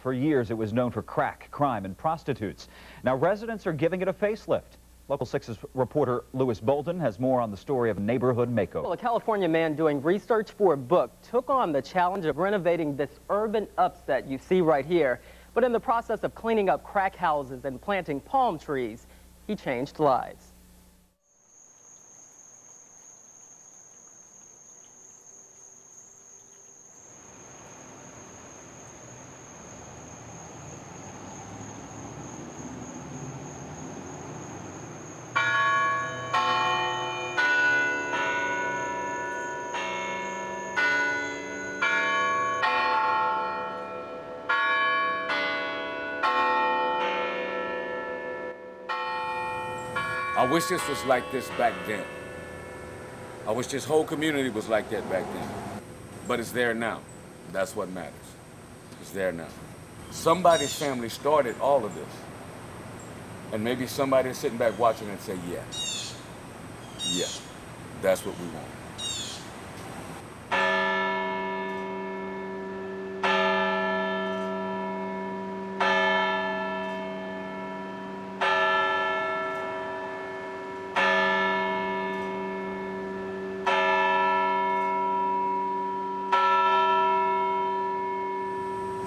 For years, it was known for crack, crime, and prostitutes. Now, residents are giving it a facelift. Local 6's reporter Lewis Bolden has more on the story of a neighborhood makeover. Well, a California man doing research for a book took on the challenge of renovating this urban upset you see right here. But in the process of cleaning up crack houses and planting palm trees, he changed lives. I wish this was like this back then. I wish this whole community was like that back then. But it's there now. That's what matters. It's there now. Somebody's family started all of this. And maybe somebody is sitting back watching and say, yeah, that's what we want.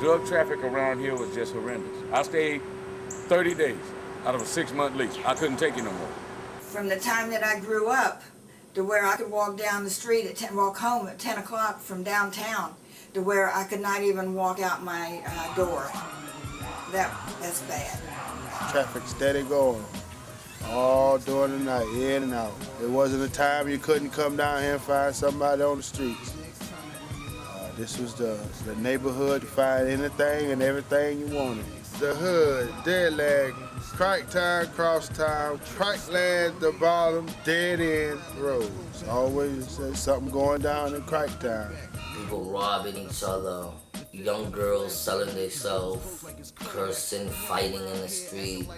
Drug traffic around here was just horrendous. I stayed 30 days out of a 6-month lease. I couldn't take it no more. From the time that I grew up to where I could walk down the street walk home at 10 o'clock from downtown to where I could not even walk out my door. That's bad. Traffic steady going all during the night, in and out. There wasn't a time you couldn't come down here and find somebody on the streets. This was the neighborhood to find anything and everything you wanted. The hood, DeLand, Cracktown, Crosstown, Crackland, the bottom, dead end roads. Always something going down in Cracktown. People robbing each other, young girls selling themselves, cursing, fighting in the street,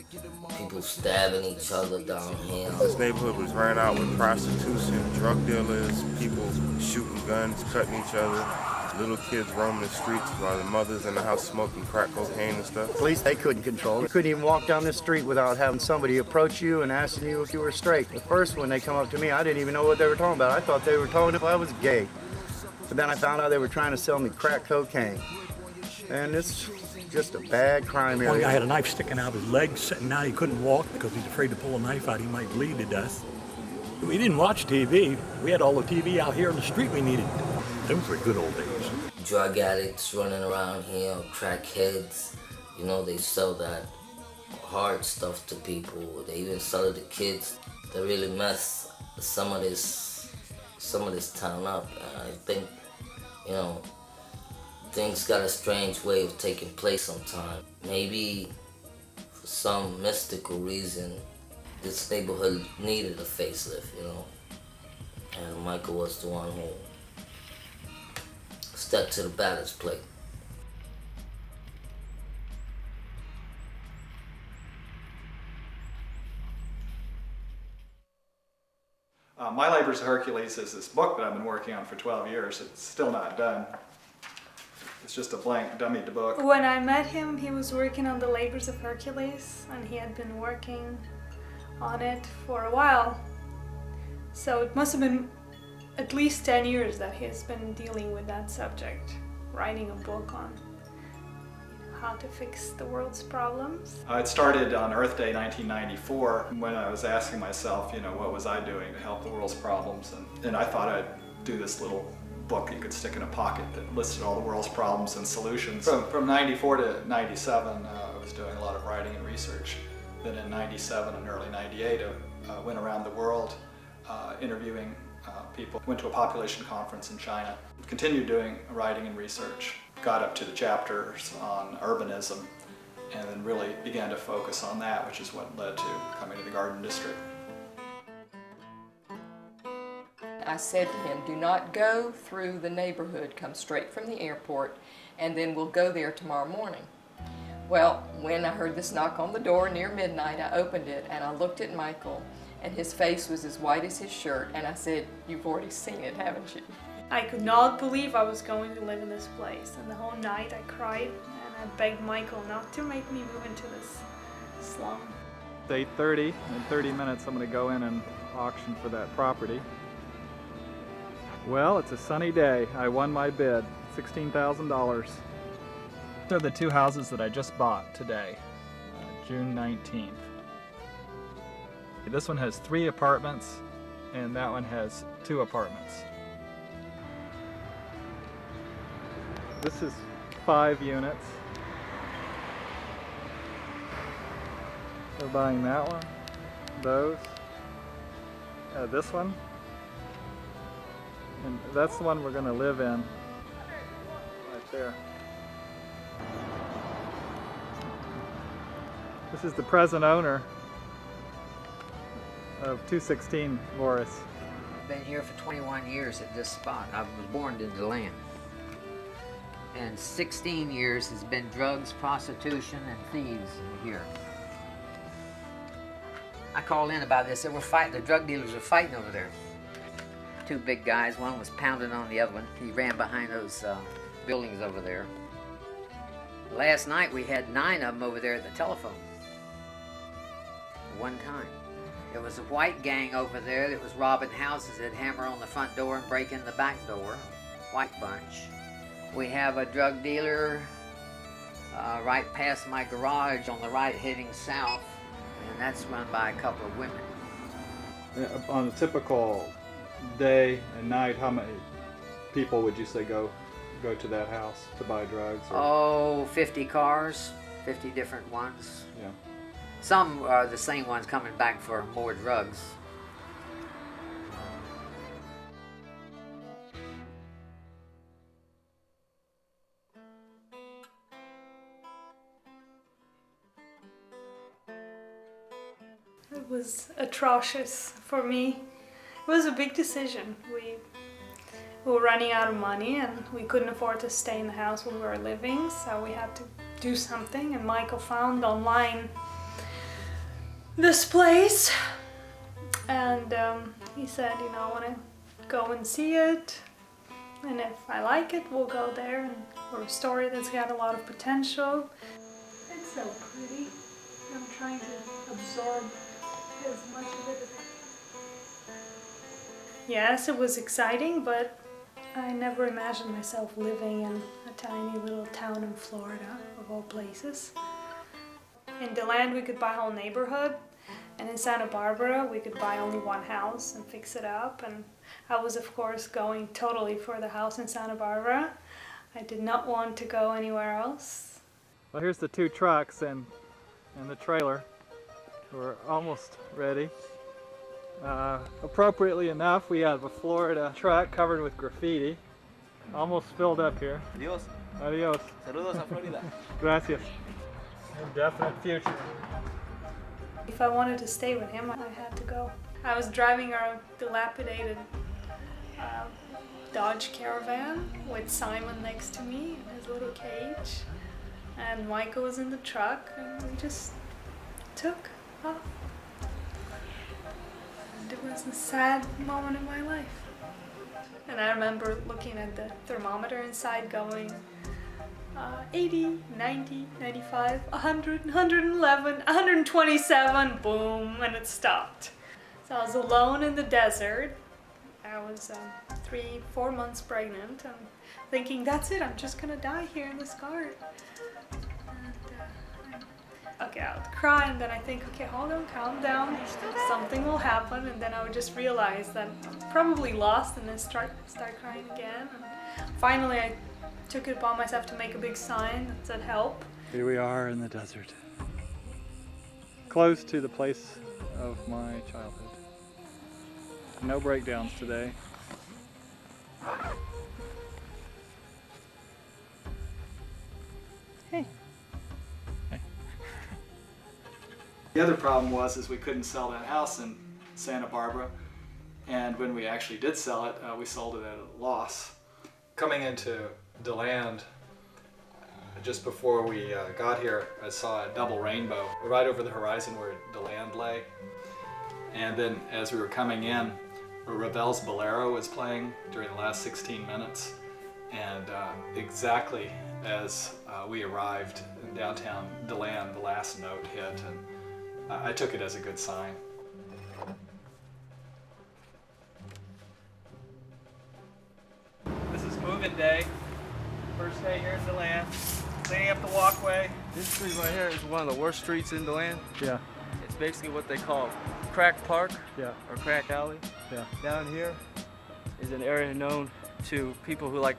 people stabbing each other down here. This neighborhood was ran out with prostitution, drug dealers, people shooting guns, cutting each other. Little kids roaming the streets while the mothers in the house smoking crack cocaine and stuff. Police, they couldn't control it. You couldn't even walk down the street without having somebody approach you and asking you if you were straight. At first, when they come up to me, I didn't even know what they were talking about. I thought they were talking if I was gay. But then I found out they were trying to sell me crack cocaine. And it's just a bad crime area. One guy had a knife sticking out of his leg, sitting now he couldn't walk because he's afraid to pull a knife out, he might bleed to death. We didn't watch TV. We had all the TV out here on the street we needed. Those were good old days. Drug addicts running around here, crackheads, you know, they sell that hard stuff to people. They even sell it to kids. They really mess some of this town up. And I think, you know, things got a strange way of taking place sometimes. Maybe for some mystical reason, this neighborhood needed a facelift, you know. And Michael was the one who stepped to the batter's plate. My Labors of Hercules is this book that I've been working on for 12 years. It's still not done. It's just a blank dummied book. When I met him, he was working on the Labors of Hercules, and he had been working on it for a while. So it must have been at least 10 years that he's been dealing with that subject, writing a book on how to fix the world's problems. It started on Earth Day 1994 when I was asking myself, you know, what was I doing to help the world's problems? And I thought I'd do this little book you could stick in a pocket that listed all the world's problems and solutions. From 94 to 97, I was doing a lot of writing and research. Then in 97 and early 98, I went around the world interviewing people. Went to a population conference in China. Continued doing writing and research. Got up to the chapters on urbanism and then really began to focus on that, which is what led to coming to the Garden District. I said to him, do not go through the neighborhood, come straight from the airport, and then we'll go there tomorrow morning. Well, when I heard this knock on the door near midnight, I opened it and I looked at Michael, and his face was as white as his shirt, and I said, you've already seen it, haven't you? I could not believe I was going to live in this place, and the whole night I cried, and I begged Michael not to make me move into this slum. It's 8:30. In 30 minutes I'm going to go in and auction for that property. Well, it's a sunny day. I won my bid, $16,000. These are the two houses that I just bought today, June 19th. This one has 3 apartments and that one has 2 apartments. This is 5 units. We're buying that one, those, this one, and that's the one we're going to live in, right there. This is the present owner of 216 Loris. I've been here for 21 years at this spot. I was born in DeLand. And 16 years has been drugs, prostitution, and thieves here. I called in about this. They were fighting. The drug dealers were fighting over there. 2 big guys. One was pounding on the other one. He ran behind those buildings over there. Last night we had 9 of them over there at the telephone. At one time. There was a white gang over there that was robbing houses. They'd hammer on the front door and break in the back door. White bunch. We have a drug dealer right past my garage on the right heading south, and that's run by a couple of women. On a typical day and night, how many people would you say go to that house to buy drugs? Or? Oh, 50 cars, 50 different ones. Yeah. Some are the same ones coming back for more drugs. It was atrocious for me. It was a big decision. We were running out of money and we couldn't afford to stay in the house where we were living, so we had to do something, and Michael found online this place and he said, you know, I want to go and see it, and if I like it we'll go there, and for a story that's got a lot of potential. It's so pretty. I'm trying to absorb as much of it as I can. Yes, it was exciting, but I never imagined myself living in a tiny little town in Florida, of all places. In DeLand we could buy a whole neighborhood, and in Santa Barbara we could buy only one house and fix it up, and I was of course going totally for the house in Santa Barbara. I did not want to go anywhere else. Well, here's the 2 trucks and the trailer. We're almost ready. Appropriately enough, we have a Florida truck covered with graffiti. Almost filled up here. Adios. Adios. Saludos a Florida. Gracias. Indefinite future. If I wanted to stay with him, I had to go. I was driving our dilapidated Dodge Caravan with Simon next to me in his little cage. And Michael was in the truck, and we just took off. And it was a sad moment in my life. And I remember looking at the thermometer inside going 80, 90, 95, 100, 111, 127, boom, and it stopped. So I was alone in the desert. I was 3-4 months pregnant and thinking, that's it, I'm just gonna die here in this garden. Okay, I would cry, and then I think, okay, hold on, calm down, something will happen, and then I would just realize that I'm probably lost, and then start crying again. And finally, I took it upon myself to make a big sign that said help. Here we are in the desert, close to the place of my childhood. No breakdowns today. Hey. The other problem was we couldn't sell that house in Santa Barbara, and when we actually did sell it, we sold it at a loss. Coming into DeLand, just before we got here, I saw a double rainbow right over the horizon where DeLand lay. And then as we were coming in, Ravel's Bolero was playing during the last 16 minutes. And exactly as we arrived in downtown DeLand, the last note hit, and I took it as a good sign. This is move-in day. First day here in DeLand. Cleaning up the walkway. This street right here is one of the worst streets in DeLand. Yeah. It's basically what they call Crack Park. Yeah. Or Crack Alley. Yeah. Down here is an area known to people who like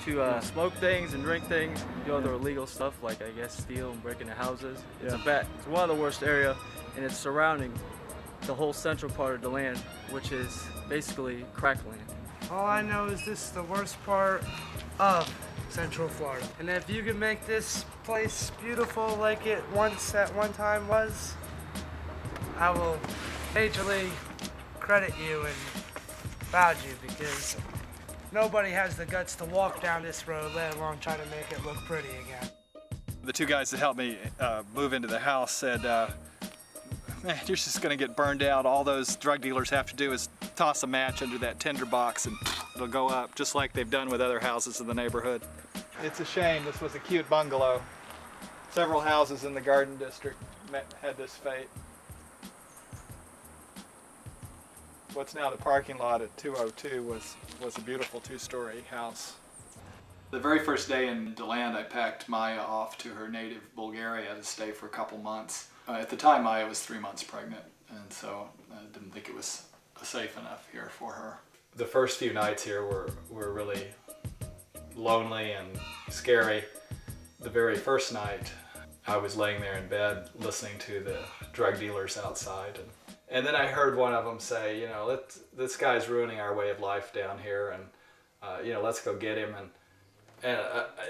to smoke things and drink things, do other illegal stuff like I guess steal and break into houses. It's it's one of the worst area, and it's surrounding the whole central part of DeLand, which is basically crackland. All I know is this is the worst part of Central Florida. And if you can make this place beautiful like it once at one time was, I will majorly credit you and vouch you, because nobody has the guts to walk down this road, let alone try to make it look pretty again. The two guys that helped me move into the house said, man, you're just gonna get burned out. All those drug dealers have to do is toss a match under that tinder box and it'll go up, just like they've done with other houses in the neighborhood. It's a shame. This was a cute bungalow. Several houses in the Garden District had this fate. What's now the parking lot at 202 was a beautiful two-story house. The very first day in DeLand, I packed Maya off to her native Bulgaria to stay for a couple months. At the time, Maya was 3 months pregnant, and so I didn't think it was safe enough here for her. The first few nights here were really lonely and scary. The very first night, I was laying there in bed listening to the drug dealers outside. And then I heard one of them say, you know, this guy's ruining our way of life down here, and you know, let's go get him. And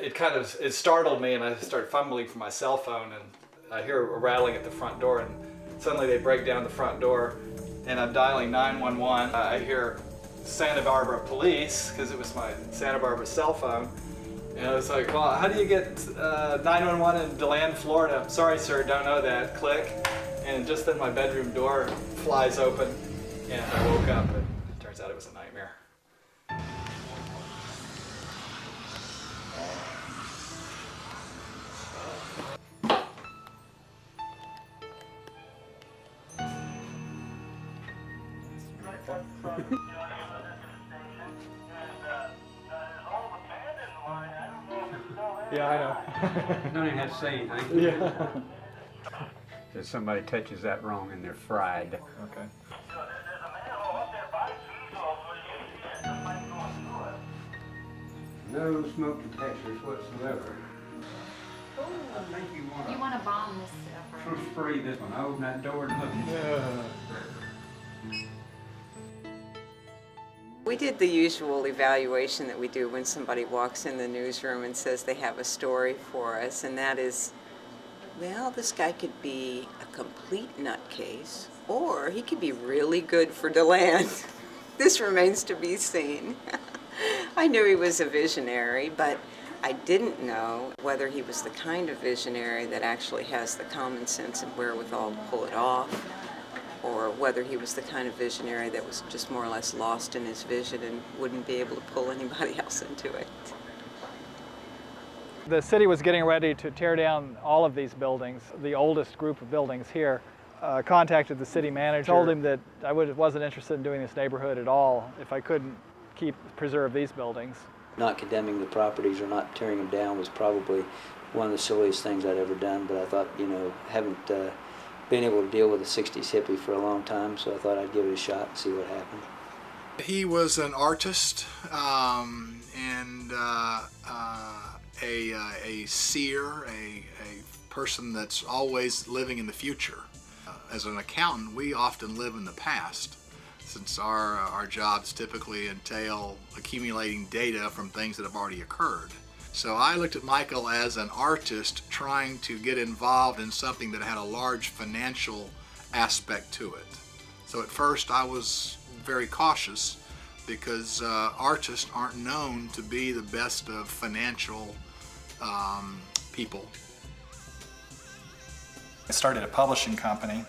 it startled me, and I started fumbling for my cell phone, and I hear a rattling at the front door, and suddenly they break down the front door, and I'm dialing 911. I hear Santa Barbara police, because it was my Santa Barbara cell phone. And I was like, well, how do you get 911 in DeLand, Florida? Sorry, sir, don't know that. Click. And just then my bedroom door flies open, and I woke up, and it turns out it was a nightmare. Yeah, I know. You don't even have to say anything. Yeah. If somebody touches that wrong and they're fried. Okay. No smoke detectors whatsoever. Ooh. I think You want to bomb this stuff, right? spray this one. I open that door and look. We did the usual evaluation that we do when somebody walks in the newsroom and says they have a story for us, and that is, well, this guy could be a complete nutcase, or he could be really good for DeLand. This remains to be seen. I knew he was a visionary, but I didn't know whether he was the kind of visionary that actually has the common sense and wherewithal to pull it off, or whether he was the kind of visionary that was just more or less lost in his vision and wouldn't be able to pull anybody else into it. The city was getting ready to tear down all of these buildings. The oldest group of buildings here contacted the city manager, told him that I wasn't interested in doing this neighborhood at all if I couldn't preserve these buildings. Not condemning the properties or not tearing them down was probably one of the silliest things I'd ever done, but I thought, you know, haven't been able to deal with a 60s hippie for a long time, so I thought I'd give it a shot and see what happened. He was an artist and a seer, a person that's always living in the future. As an accountant, we often live in the past, since our jobs typically entail accumulating data from things that have already occurred. So I looked at Michael as an artist trying to get involved in something that had a large financial aspect to it. So at first I was very cautious because artists aren't known to be the best of financial people. I started a publishing company,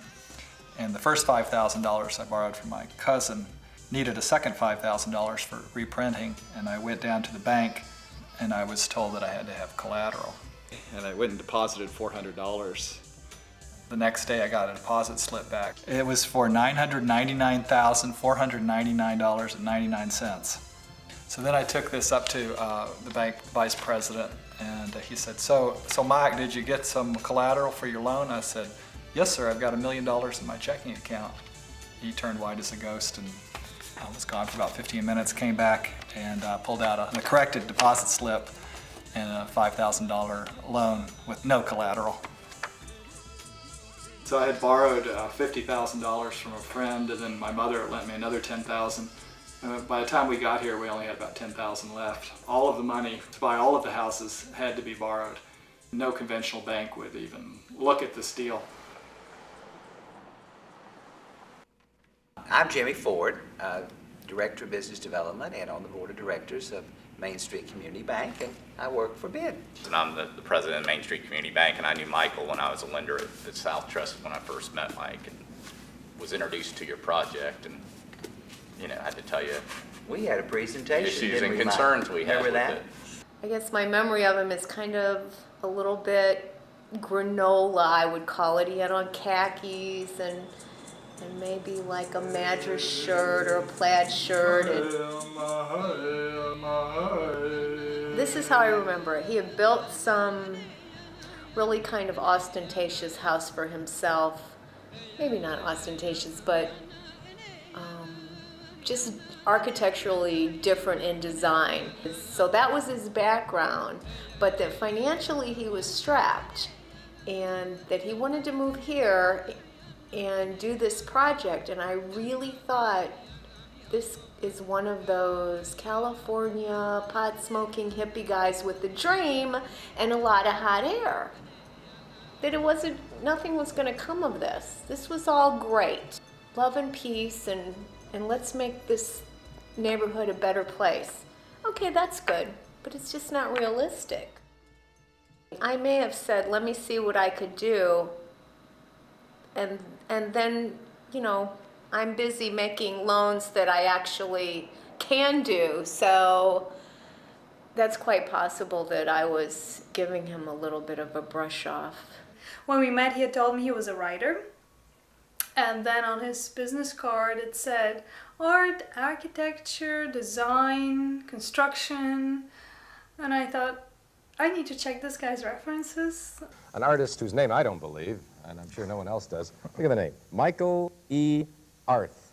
and the first $5,000 I borrowed from my cousin. needed a second $5,000 for reprinting, and I went down to the bank and I was told that I had to have collateral. And I went and deposited $400. The next day I got a deposit slip back. It was for $999,499.99. So then I took this up to the bank vice president, and he said, so Mike, did you get some collateral for your loan? I said, yes sir, I've got $1 million in my checking account. He turned white as a ghost and I was gone for about 15 minutes, came back and pulled out a corrected deposit slip and a $5,000 loan with no collateral. So I had borrowed $50,000 from a friend, and then my mother lent me another $10,000. By the time we got here, we only had about $10,000 left. All of the money to buy all of the houses had to be borrowed. No conventional bank would even look at this deal. I'm Jimmy Ford, Director of Business Development and on the Board of Directors of Main Street Community Bank, and I work for BID. And I'm the president of Main Street Community Bank, and I knew Michael when I was a lender at South Trust when I first met Mike and was introduced to your project, and I had to tell you we had a presentation, issues and concerns we had with it. I guess my memory of him is kind of a little bit granola, I would call it. He had on khakis and maybe like a Madras shirt or a plaid shirt. This is how I remember it. He had built some really kind of ostentatious house for himself. Maybe not ostentatious, but just architecturally different in design. So that was his background, but that financially he was strapped and that he wanted to move here and do this project. And I really thought this is one of those California pot-smoking hippie guys with a dream and a lot of hot air. That nothing was gonna come of this. This was all great. Love and peace and let's make this neighborhood a better place. Okay, that's good, but it's just not realistic. I may have said, let me see what I could do, and then, I'm busy making loans that I actually can do, so that's quite possible that I was giving him a little bit of a brush off. When we met, he had told me he was a writer. And then on his business card it said art, architecture, design, construction. And I thought, I need to check this guy's references. An artist whose name I don't believe, and I'm sure no one else does. Look at the name, Michael E. Arth.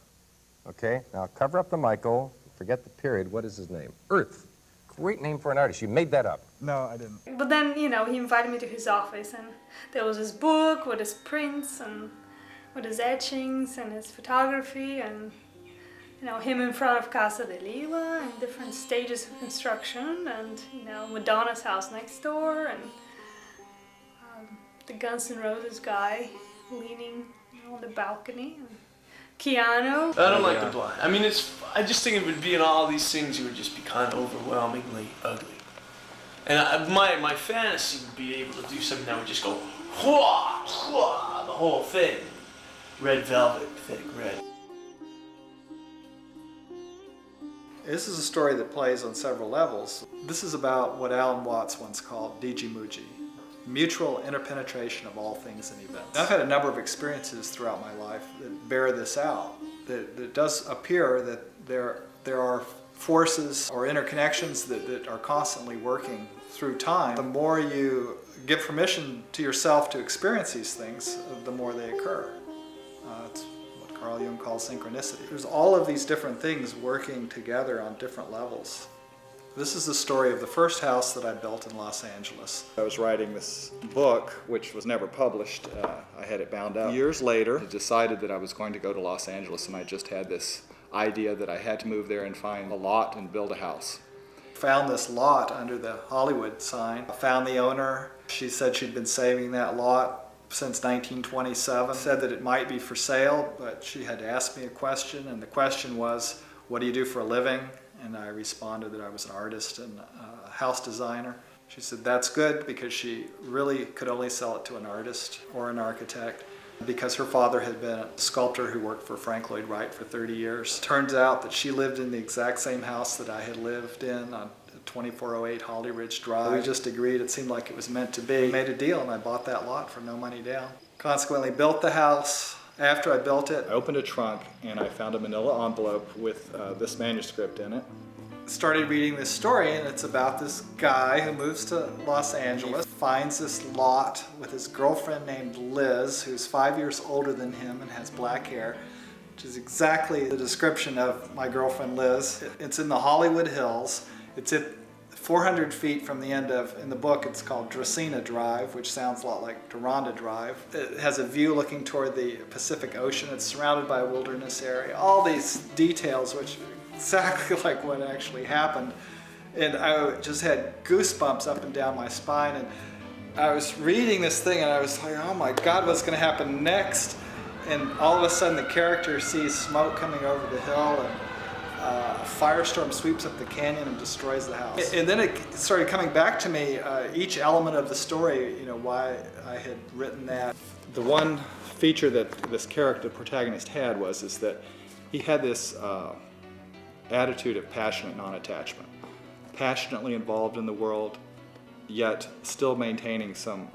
Okay, now cover up the Michael, forget the period, what is his name? Earth. Great name for an artist, you made that up. No, I didn't. But then, he invited me to his office and there was his book with his prints and with his etchings and his photography and him in front of Casa de Lila and different stages of construction and Madonna's house next door and the Guns N' Roses guy leaning on the balcony and Keanu. I don't like the blind. I mean, I just think it would be in all these things, it would just be kind of overwhelmingly ugly. And my fantasy would be able to do something that would just go whoa, whoa, the whole thing. Red velvet, thick red. This is a story that plays on several levels. This is about what Alan Watts once called Digimuji, mutual interpenetration of all things and events. I've had a number of experiences throughout my life that bear this out. That it does appear that there are forces or interconnections that are constantly working through time. The more you give permission to yourself to experience these things, the more they occur. It's what Carl Jung calls synchronicity. There's all of these different things working together on different levels. This is the story of the first house that I built in Los Angeles. I was writing this book, which was never published. I had it bound up. Years later, I decided that I was going to go to Los Angeles, and I just had this idea that I had to move there and find a lot and build a house. Found this lot under the Hollywood sign. I found the owner. She said she'd been saving that lot since 1927. Said that it might be for sale, but she had to ask me a question, and the question was, what do you do for a living? And I responded that I was an artist and a house designer. She said that's good because she really could only sell it to an artist or an architect. because her father had been a sculptor who worked for Frank Lloyd Wright for 30 years. Turns out that she lived in the exact same house that I had lived in on 2408 Holly Ridge Drive. We just agreed, it seemed like it was meant to be. We made a deal and I bought that lot for no money down. Consequently, built the house. After I built it, I opened a trunk and I found a manila envelope with this manuscript in it. Started reading this story, and it's about this guy who moves to Los Angeles, finds this lot with his girlfriend named Liz, who's 5 years older than him and has black hair, which is exactly the description of my girlfriend Liz. It's in the Hollywood Hills. It's at 400 feet from the end of, in the book it's called Dracaena Drive, which sounds a lot like Deronda Drive. It has a view looking toward the Pacific Ocean. It's surrounded by a wilderness area. All these details, which exactly like what actually happened. And I just had goosebumps up and down my spine. And I was reading this thing and I was like, oh my God, what's gonna happen next? And all of a sudden the character sees smoke coming over the hill and a firestorm sweeps up the canyon and destroys the house. And then it started coming back to me, each element of the story, you know, why I had written that. The one feature that this character, the protagonist, had is that he had this attitude of passionate non-attachment. Passionately involved in the world, yet still maintaining some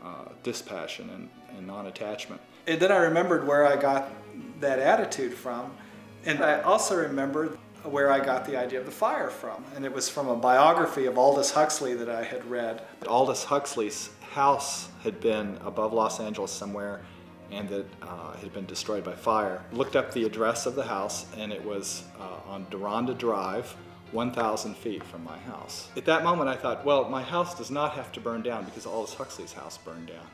dispassion and non-attachment. And then I remembered where I got that attitude from, and I also remembered where I got the idea of the fire from. And it was from a biography of Aldous Huxley that I had read. Aldous Huxley's house had been above Los Angeles somewhere, and that had been destroyed by fire. Looked up the address of the house, and it was on Deronda Drive, 1,000 feet from my house. At that moment I thought, well, my house does not have to burn down because Aldous Huxley's house burned down.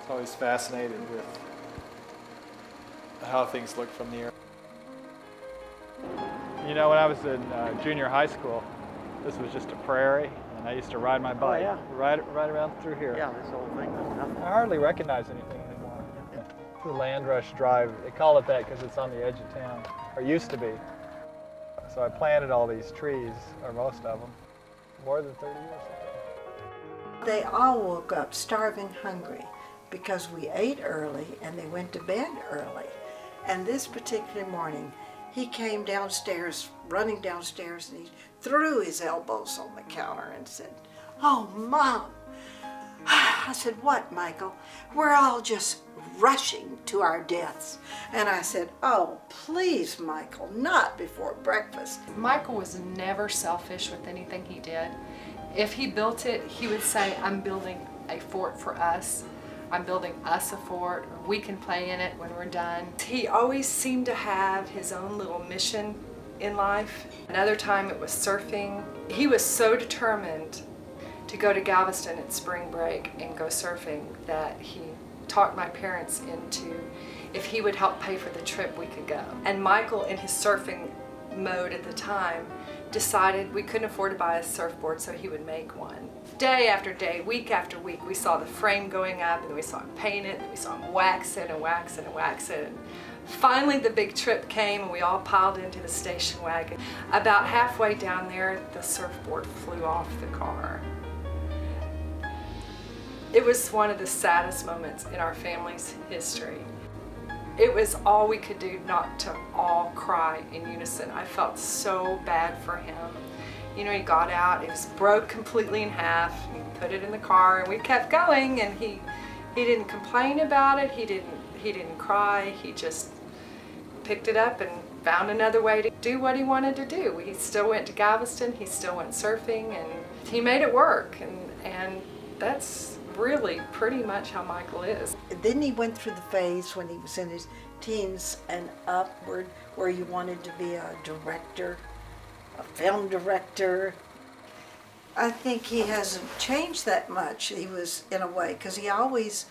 I was always fascinated with how things look from the air. You know, when I was in junior high school, this was just a prairie, and I used to ride my bike right around through here. Yeah, this whole thing was nothing. I hardly recognize anything anymore. The Land Rush Drive, they call it that because it's on the edge of town, or used to be. So I planted all these trees, or most of them, more than 30 years ago. They all woke up starving hungry because we ate early and they went to bed early. And this particular morning, he came downstairs, running downstairs, and he threw his elbows on the counter and said, "Oh, Mom." I said, "What, Michael?" "We're all just rushing to our deaths." And I said, "Oh, please, Michael, not before breakfast." Michael was never selfish with anything he did. If he built it, he would say, "I'm building a fort for us. I'm building us a fort, or we can play in it when we're done." He always seemed to have his own little mission in life. Another time it was surfing. He was so determined to go to Galveston at spring break and go surfing that he talked my parents into, if he would help pay for the trip, we could go. And Michael, in his surfing mode at the time, decided we couldn't afford to buy a surfboard, so he would make one. Day after day, week after week, we saw the frame going up, and then we saw him paint it, and we saw him wax it and wax it and wax it. And finally, the big trip came, and we all piled into the station wagon. About halfway down there, the surfboard flew off the car. It was one of the saddest moments in our family's history. It was all we could do not to all cry in unison. I felt so bad for him. You know, he got out, it was broke completely in half. He put it in the car, and we kept going, and he didn't complain about it. He didn't cry. He just picked it up and found another way to do what he wanted to do. He still went to Galveston, he still went surfing, and he made it work. And that's really pretty much how Michael is. Then he went through the phase when he was in his teens and upward, where he wanted to be a director, a film director. I think he hasn't changed that much. He was, in a way, because he always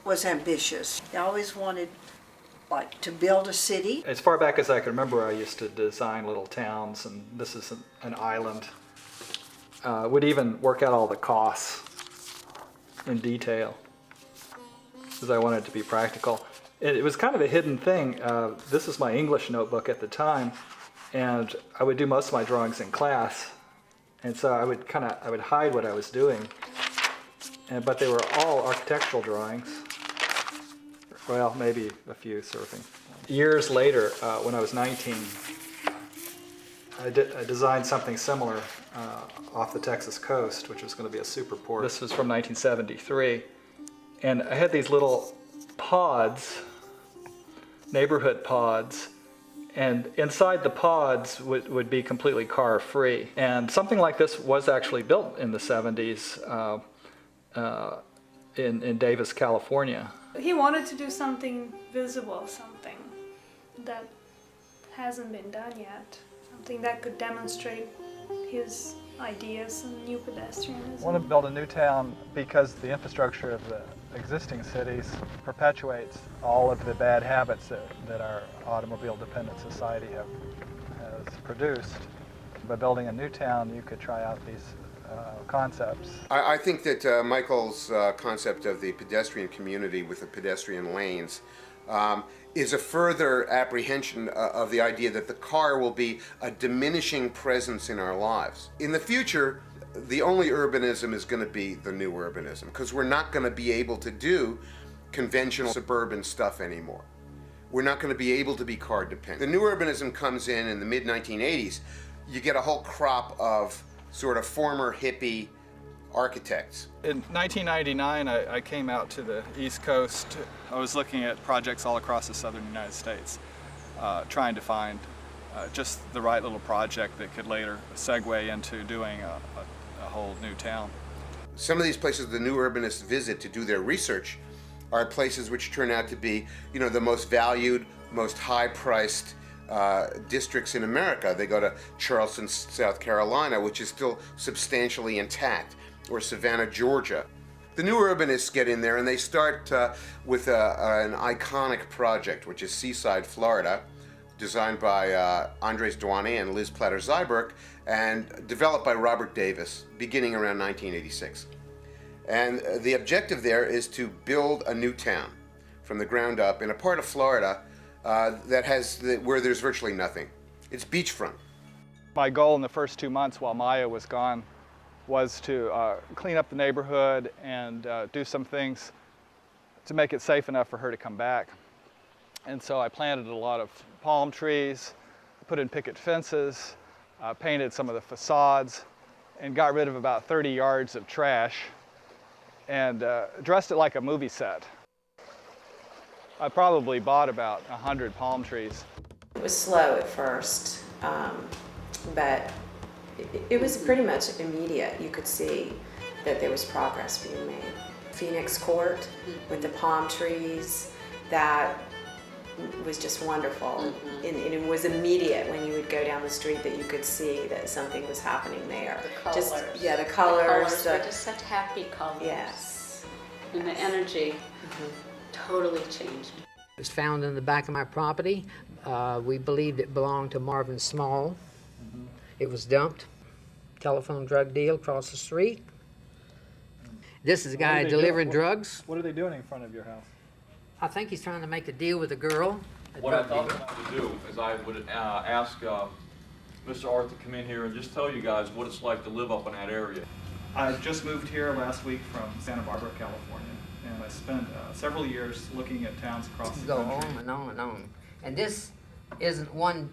was ambitious. He always wanted, like, to build a city. As far back as I can remember, I used to design little towns, and this is an island. Would even work out all the costs in detail. because I wanted it to be practical. It was kind of a hidden thing. This is my English notebook at the time, and I would do most of my drawings in class, and so I would hide what I was doing, but they were all architectural drawings. Well, maybe a few surfing. Years later, when I was 19, I designed something similar off the Texas coast, which was going to be a super port. This was from 1973, and I had these little pods, neighborhood pods, and inside the pods would be completely car-free. And something like this was actually built in the 70s in Davis, California. He wanted to do something visible, something that hasn't been done yet, something that could demonstrate his ideas and new pedestrianism. I want to build a new town because the infrastructure of the existing cities perpetuates all of the bad habits that our automobile-dependent society has produced. By building a new town, you could try out these concepts. I think that Michael's concept of the pedestrian community with the pedestrian lanes is a further apprehension of the idea that the car will be a diminishing presence in our lives. In the future, the only urbanism is going to be the new urbanism, because we're not going to be able to do conventional suburban stuff anymore. We're not going to be able to be car dependent. The new urbanism comes in the mid-1980s. You get a whole crop of sort of former hippie architects. In 1999, I came out to the East Coast. I was looking at projects all across the southern United States, trying to find just the right little project that could later segue into doing a whole new town. Some of these places the new urbanists visit to do their research are places which turn out to be, you know, the most valued, most high-priced districts in America. They go to Charleston, South Carolina, which is still substantially intact, or Savannah, Georgia. The new urbanists get in there and they start with an iconic project, which is Seaside, Florida, designed by Andres Duane and Liz Platter-Zyberk, and developed by Robert Davis, beginning around 1986. And the objective there is to build a new town from the ground up in a part of Florida where there's virtually nothing. It's beachfront. My goal in the first 2 months while Maya was gone was to clean up the neighborhood and do some things to make it safe enough for her to come back. And so I planted a lot of palm trees, put in picket fences, painted some of the facades, and got rid of about 30 yards of trash, and dressed it like a movie set. I probably bought about 100 palm trees. It was slow at first, but it was pretty much immediate. You could see that there was progress being made. Phoenix Court with the palm trees, that was just wonderful. And it was immediate when you would go down the street that you could see that something was happening there. The colors. The colors. Were just such happy colors. Yes. And the energy totally changed. It was found in the back of my property. We believed it belonged to Marvin Small. It was dumped. Telephone drug deal across the street. This is a guy delivering drugs. What are they doing in front of your house? I think he's trying to make a deal with a girl. What I thought I would do is I would ask Mr. Arth to come in here and just tell you guys what it's like to live up in that area. I just moved here last week from Santa Barbara, California, and I spent several years looking at towns across the country. Go on and on and on. And this isn't 1%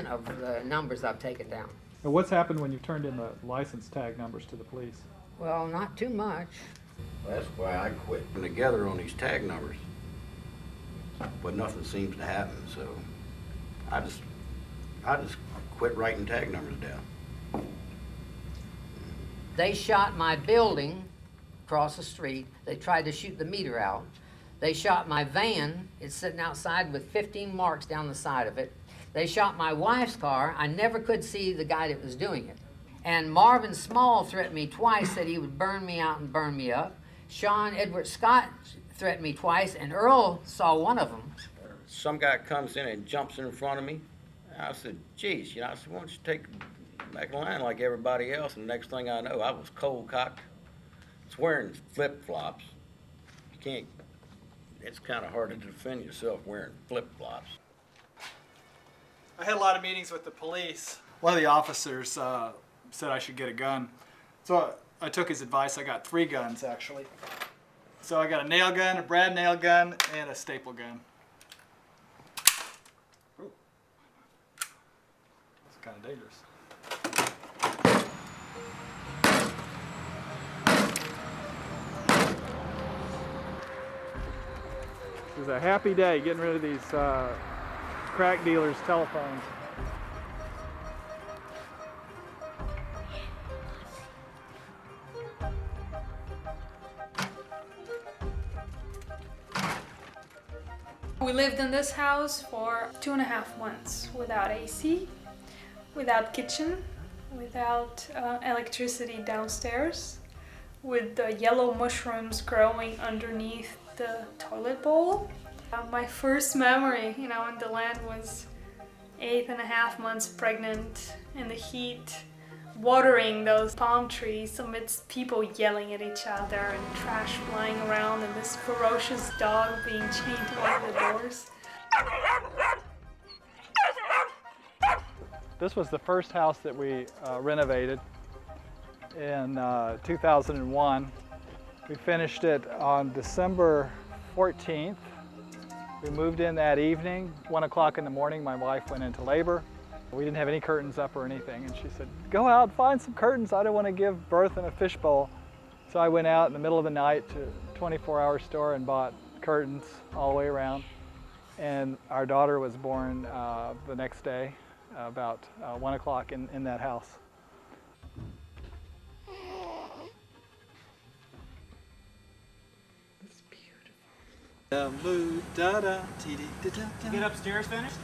of the numbers I've taken down. Now, what's happened when you've turned in the license tag numbers to the police? Well, not too much. Well, that's why I quit putting together on these tag numbers. But nothing seems to happen, so I just quit writing tag numbers down. They shot my building across the street. They tried to shoot the meter out. They shot my van. It's sitting outside with 15 marks down the side of it. They shot my wife's car. I never could see the guy that was doing it. And Marvin Small threatened me twice that he would burn me out and burn me up. Sean Edward Scott threatened me twice, and Earl saw one of them. Some guy comes in and jumps in front of me. I said, geez, I said, why don't you take back the line like everybody else? And the next thing I know, I was cold-cocked, wearing flip-flops, can't, it's kind of hard to defend yourself wearing flip-flops. I had a lot of meetings with the police. One of the officers said I should get a gun. So I took his advice. I got 3 guns, actually. So I got a nail gun, a brad nail gun, and a staple gun. Ooh. It's kind of dangerous. It was a happy day getting rid of these crack dealers' telephones. We lived in this house for 2.5 months without AC, without kitchen, without electricity downstairs, with the yellow mushrooms growing underneath the toilet bowl. My first memory, in DeLand was 8.5 months pregnant in the heat, watering those palm trees amidst people yelling at each other and trash flying around and this ferocious dog being chained to one of the doors. This was the first house that we renovated in 2001. We finished it on December 14th. We moved in that evening. 1 o'clock in the morning, my wife went into labor. We didn't have any curtains up or anything, and she said, "Go out and find some curtains. I don't want to give birth in a fishbowl." So I went out in the middle of the night to a 24-hour store and bought curtains all the way around. And our daughter was born the next day, about 1 o'clock in that house. Get upstairs finished?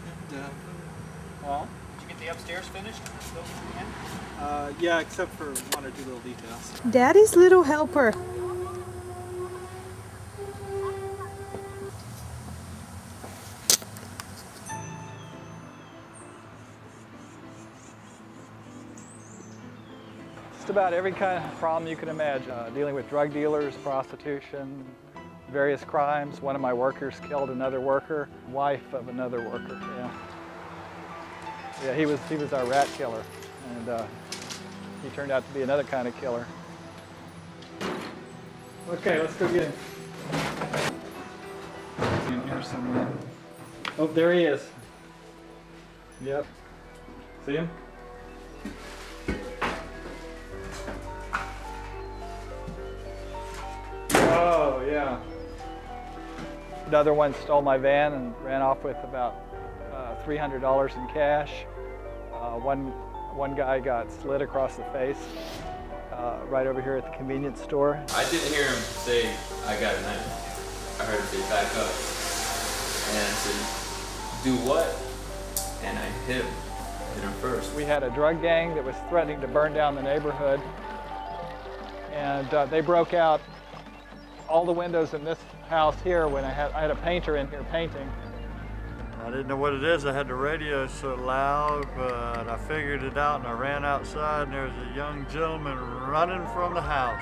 Huh? Did you get the upstairs finished? Yeah, except for 1 or 2 little details. Daddy's little helper. Just about every kind of problem you can imagine. Dealing with drug dealers, prostitution, various crimes. One of my workers killed another worker, wife of another worker. Yeah, he was our rat killer, and he turned out to be another kind of killer. Okay, let's go get him. He's in here somewhere. Oh, there he is. Yep. See him? Oh, yeah. Another one stole my van and ran off with about $300 in cash. One guy got slit across the face right over here at the convenience store. I didn't hear him say, "I got a knife." I heard him say, "Back up." And I said, "Do what?" And I hit him first. We had a drug gang that was threatening to burn down the neighborhood. And they broke out all the windows in this house here when I had a painter in here painting. I didn't know what it is. I had the radio so loud, but I figured it out and I ran outside and there was a young gentleman running from the house.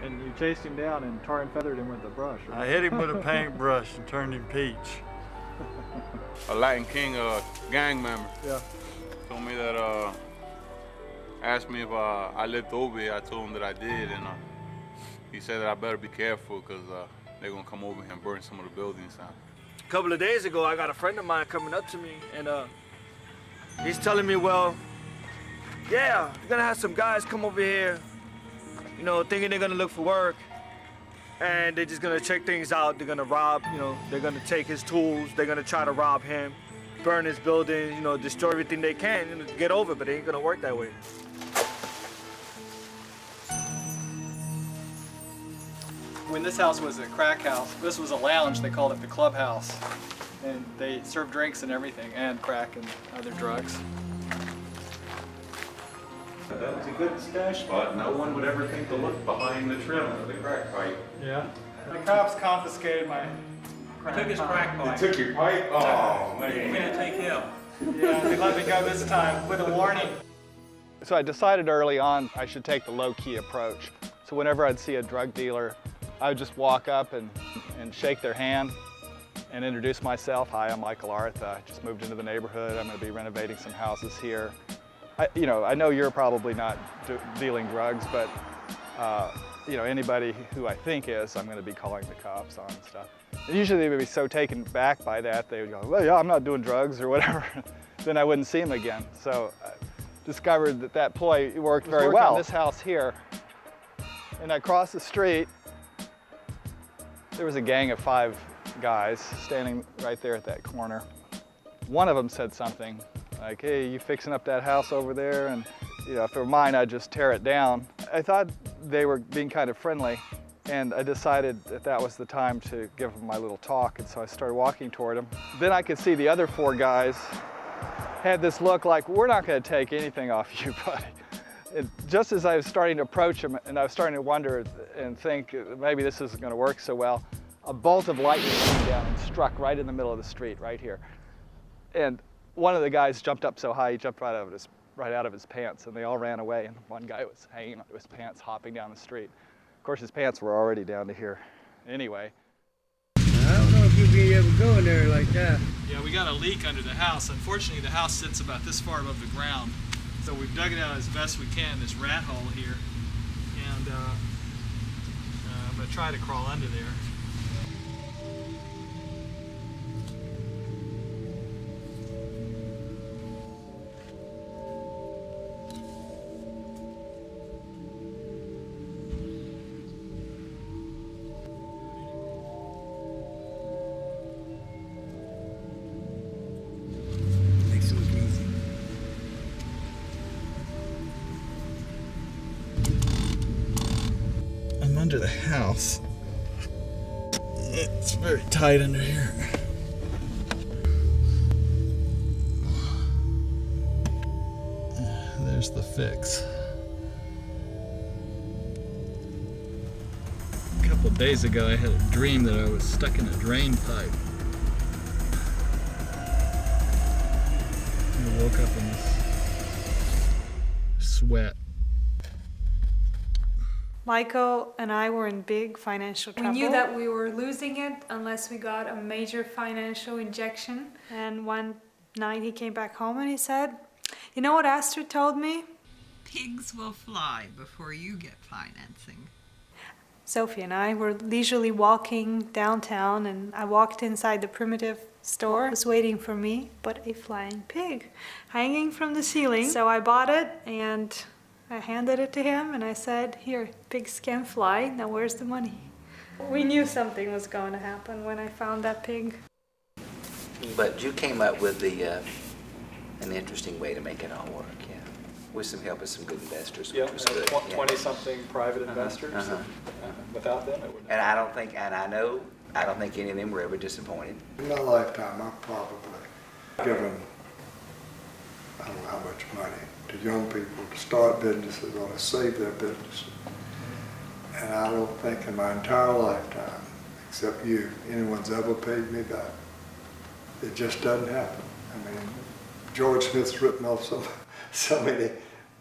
And you chased him down and tar and feathered him with a brush, right? I hit him with a paintbrush and turned him peach. A Latin King gang member told me that, asked me if I lived over here. I told him that I did, and he said that I better be careful because they're gonna come over here and burn some of the buildings down. A couple of days ago, I got a friend of mine coming up to me, and he's telling me, well, yeah, you're gonna have some guys come over here, you know, thinking they're gonna look for work, and they're just gonna check things out. They're gonna rob, you know, they're gonna take his tools, they're gonna try to rob him, burn his building, you know, destroy everything they can, you know, to get over, but it ain't gonna work that way. When this house was a crack house, this was a lounge, they called it the clubhouse. And they served drinks and everything, and crack and other drugs. That was a good stash spot. No one would ever think to look behind the trim of the crack pipe. Yeah. The cops confiscated my crack Took his crack pipe. pipe. They took your pipe? Oh, man. We're gonna take him. Yeah, they let me go this time with a warning. So I decided early on I should take the low-key approach. So whenever I'd see a drug dealer, I would just walk up and shake their hand and introduce myself. Hi, I'm Michael Arth. I just moved into the neighborhood. I'm going to be renovating some houses here. I know you're probably not dealing drugs, but anybody who I think is, I'm going to be calling the cops on and stuff. And usually they would be so taken back by that, they would go, well, yeah, I'm not doing drugs or whatever. Then I wouldn't see them again. So I discovered that ploy worked very well. On this house here, and across the street, there was a gang of 5 guys standing right there at that corner. One of them said something like, hey, you fixing up that house over there? And if it were mine, I'd just tear it down. I thought they were being kind of friendly, and I decided that was the time to give them my little talk, and so I started walking toward them. Then I could see the other 4 guys had this look like, we're not going to take anything off you, buddy. And just as I was starting to approach them, and I was starting to wonder and think maybe this isn't going to work so well, a bolt of lightning came down and struck right in the middle of the street, right here. And one of the guys jumped up so high, he jumped right out of his pants, and they all ran away, and one guy was hanging onto his pants, hopping down the street. Of course, his pants were already down to here. Anyway. I don't know if you'll be able to go in there like that. Yeah, we got a leak under the house. Unfortunately, the house sits about this far above the ground, so we've dug it out as best we can, this rat hole here, and I'm going to try to crawl under there. Under the house. It's very tight under here. There's the fix. A couple of days ago I had a dream that I was stuck in a drain pipe. I woke up in this sweat. Michael and I were in big financial trouble. We knew that we were losing it unless we got a major financial injection. And one night he came back home and he said, you know what Astrid told me? Pigs will fly before you get financing. Sophie and I were leisurely walking downtown, and I walked inside the primitive store. It was waiting for me, but a flying pig hanging from the ceiling. So I bought it and I handed it to him and I said, here, pigs can fly, now where's the money? We knew something was going to happen when I found that pig. But you came up with an interesting way to make it all work, yeah. With some help of some good investors, which was good. 20-something private investors. Without them, it would. And I don't think any of them were ever disappointed. In my lifetime, I've probably given, I don't know how much money to young people to start businesses or to save their businesses. And I don't think in my entire lifetime, except you, anyone's ever paid me back. It just doesn't happen. I mean, George Smith's written off so many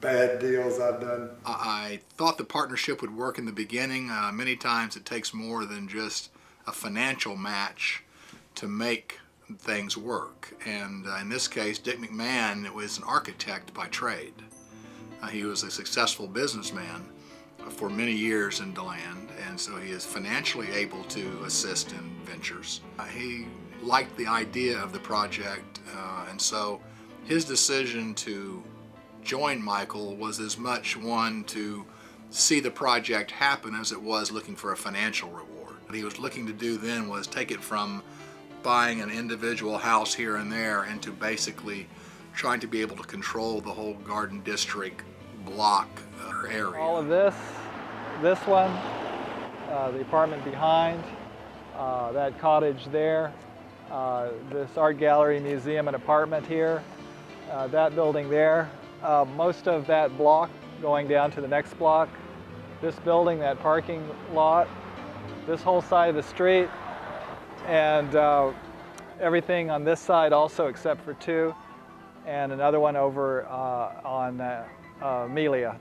bad deals I've done. I thought the partnership would work in the beginning. Many times it takes more than just a financial match to make things work. And in this case, Dick McMahon was an architect by trade. He was a successful businessman for many years in DeLand, and so he is financially able to assist in ventures. He liked the idea of the project, and so his decision to join Michael was as much one to see the project happen as it was looking for a financial reward. What he was looking to do then was take it from buying an individual house here and there into basically trying to be able to control the whole Garden District block or area. All of this one, the apartment behind, that cottage there, this art gallery, museum, and apartment here, that building there, most of that block going down to the next block, this building, that parking lot, this whole side of the street, and everything on this side also except for 2, and another one over on Amelia,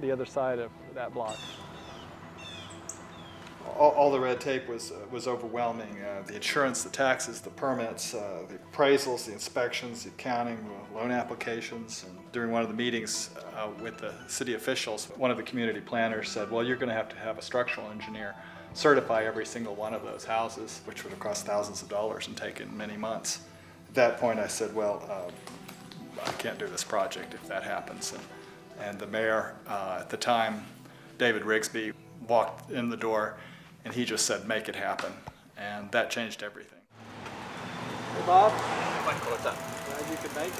the other side of that block. all the red tape was overwhelming. The insurance, the taxes, the permits, the appraisals, the inspections, the accounting, loan applications. And during one of the meetings with the city officials, one of the community planners said, well, you're going to have a structural engineer certify every single one of those houses, which would have cost thousands of dollars and taken many months. At that point I said, well, I can't do this project if that happens. And the mayor at the time, David Rigsby, walked in the door and he just said, make it happen. And that changed everything. Hey, Bob. Michael, what's up? Glad you could make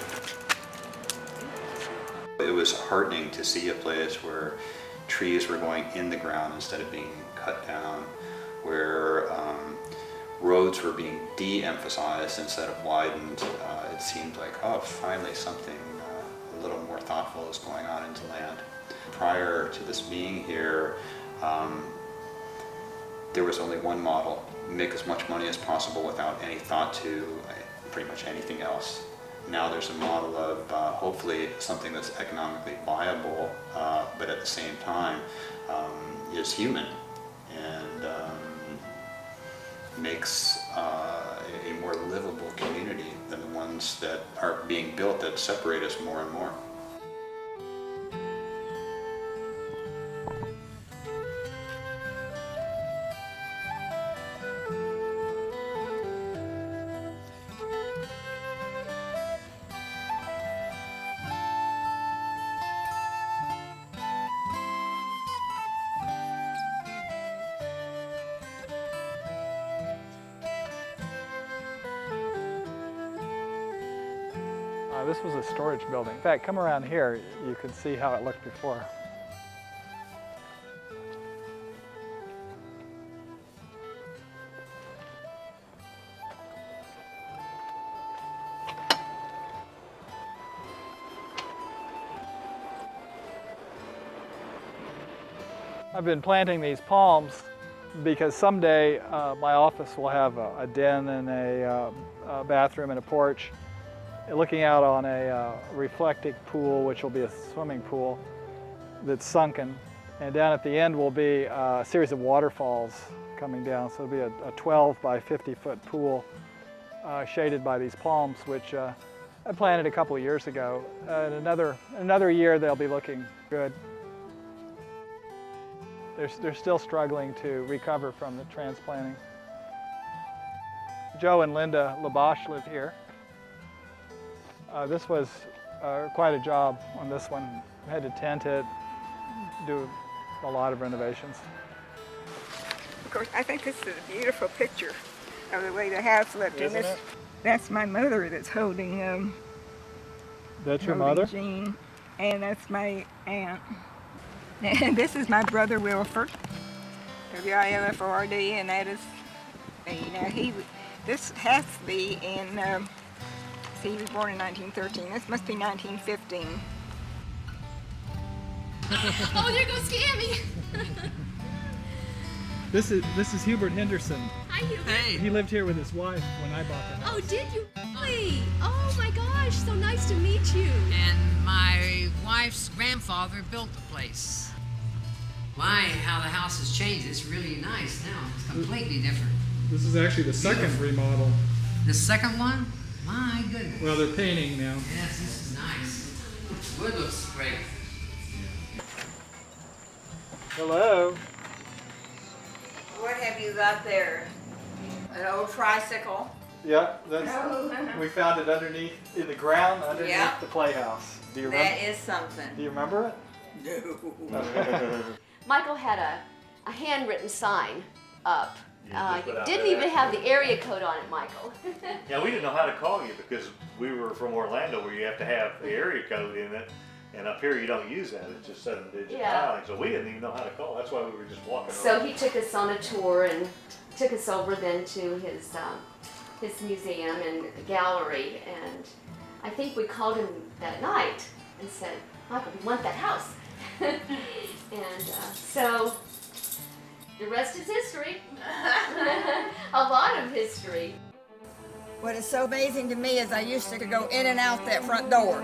it. It was heartening to see a place where trees were going in the ground instead of being cut down, where roads were being de-emphasized instead of widened. It seemed like, oh, finally something a little more thoughtful is going on in DeLand. Prior to this being here, there was only one model: make as much money as possible without any thought to pretty much anything else. Now there's a model of hopefully something that's economically viable, but at the same time is human and makes a more livable community than the ones that are being built that separate us more and more. This was a storage building. In fact, come around here, you can see how it looked before. I've been planting these palms because someday my office will have a den and a bathroom and a porch, looking out on a reflecting pool, which will be a swimming pool that's sunken. And down at the end will be a series of waterfalls coming down. So it'll be a 12 by 50 foot pool shaded by these palms, which I planted a couple of years ago. In another year, they'll be looking good. They're still struggling to recover from the transplanting. Joe and Linda Laboche live here. This was quite a job on this one. I had to tent it, do a lot of renovations. Of course, I think this is a beautiful picture of the way the house looked. Isn't it? That's my mother that's holding. That's your mother? Jean, and that's my aunt. And this is my brother Wilford, W-I-L-F-O-R-D, and that is me. Now this has to be in. See, he was born in 1913. This must be 1915. Oh, there goes Scammy! This is Hubert Henderson. Hi, Hubert. Hey. He lived here with his wife when I bought the house. Oh, did you really? Oh my gosh, so nice to meet you. And my wife's grandfather built the place. My, how the house has changed. It's really nice now. It's completely different. This is actually the second remodel. The second one? My goodness. Well, they're painting now. Yes, this is nice. Wood looks great. Hello. What have you got there? An old tricycle? Yeah, we found it underneath, in the ground, underneath the playhouse. Do you remember? That is something. Do you remember it? No. Michael had a handwritten sign up. Didn't even have the area code on it, Michael. Yeah, we didn't know how to call you because we were from Orlando where you have to have the area code in it. And up here you don't use that, it's just 7-digit dialing. So we didn't even know how to call. That's why we were just walking So around. he took us on a tour and took us over then to his museum and gallery. And I think we called him that night and said, Michael, we want that house. And so the rest is history. A lot of history. What is so amazing to me is I used to go in and out that front door.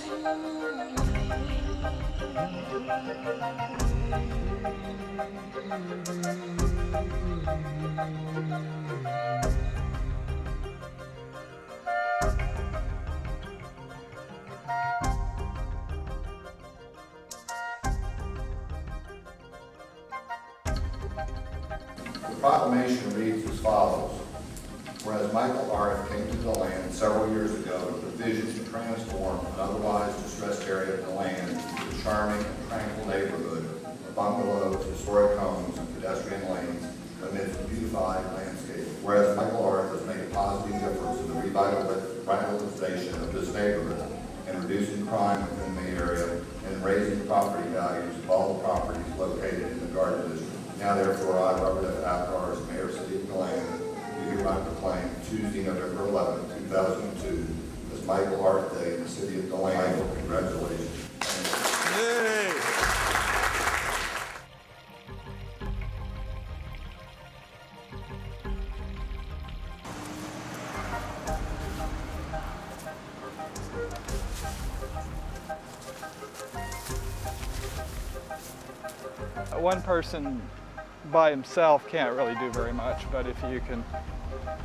The proclamation reads as follows. Whereas Michael Arth came to DeLand several years ago with a vision to transform an otherwise distressed area of DeLand into a charming and tranquil neighborhood of bungalows, historic homes, and pedestrian lanes amidst a beautified landscape. Whereas Michael Arth has made a positive difference in the revitalization of this neighborhood and reducing crime within the area and raising property values of all the properties located in the Garden District. Now therefore, I, Robert F. Apgar, as Mayor of the City of DeLand, do hereby proclaim Tuesday, November 11, 2002, as Michael Arth Day in the City of DeLand. Michael, congratulations. Yay! One person by himself can't really do very much, but if you can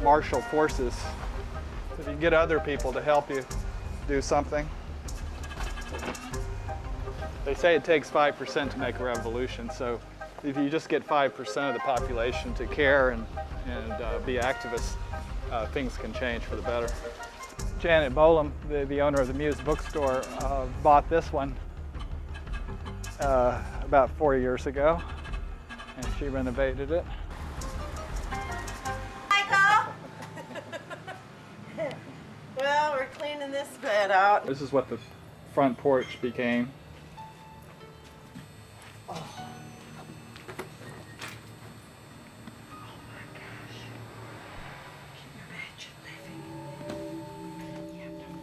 marshal forces, if you can get other people to help you do something. They say it takes 5% to make a revolution, so if you just get 5% of the population to care and be activists, things can change for the better. Janet Bolam, the owner of the Muse bookstore, bought this one about 4 years ago, and she renovated it. Michael! Well, we're cleaning this bed out. This is what the front porch became.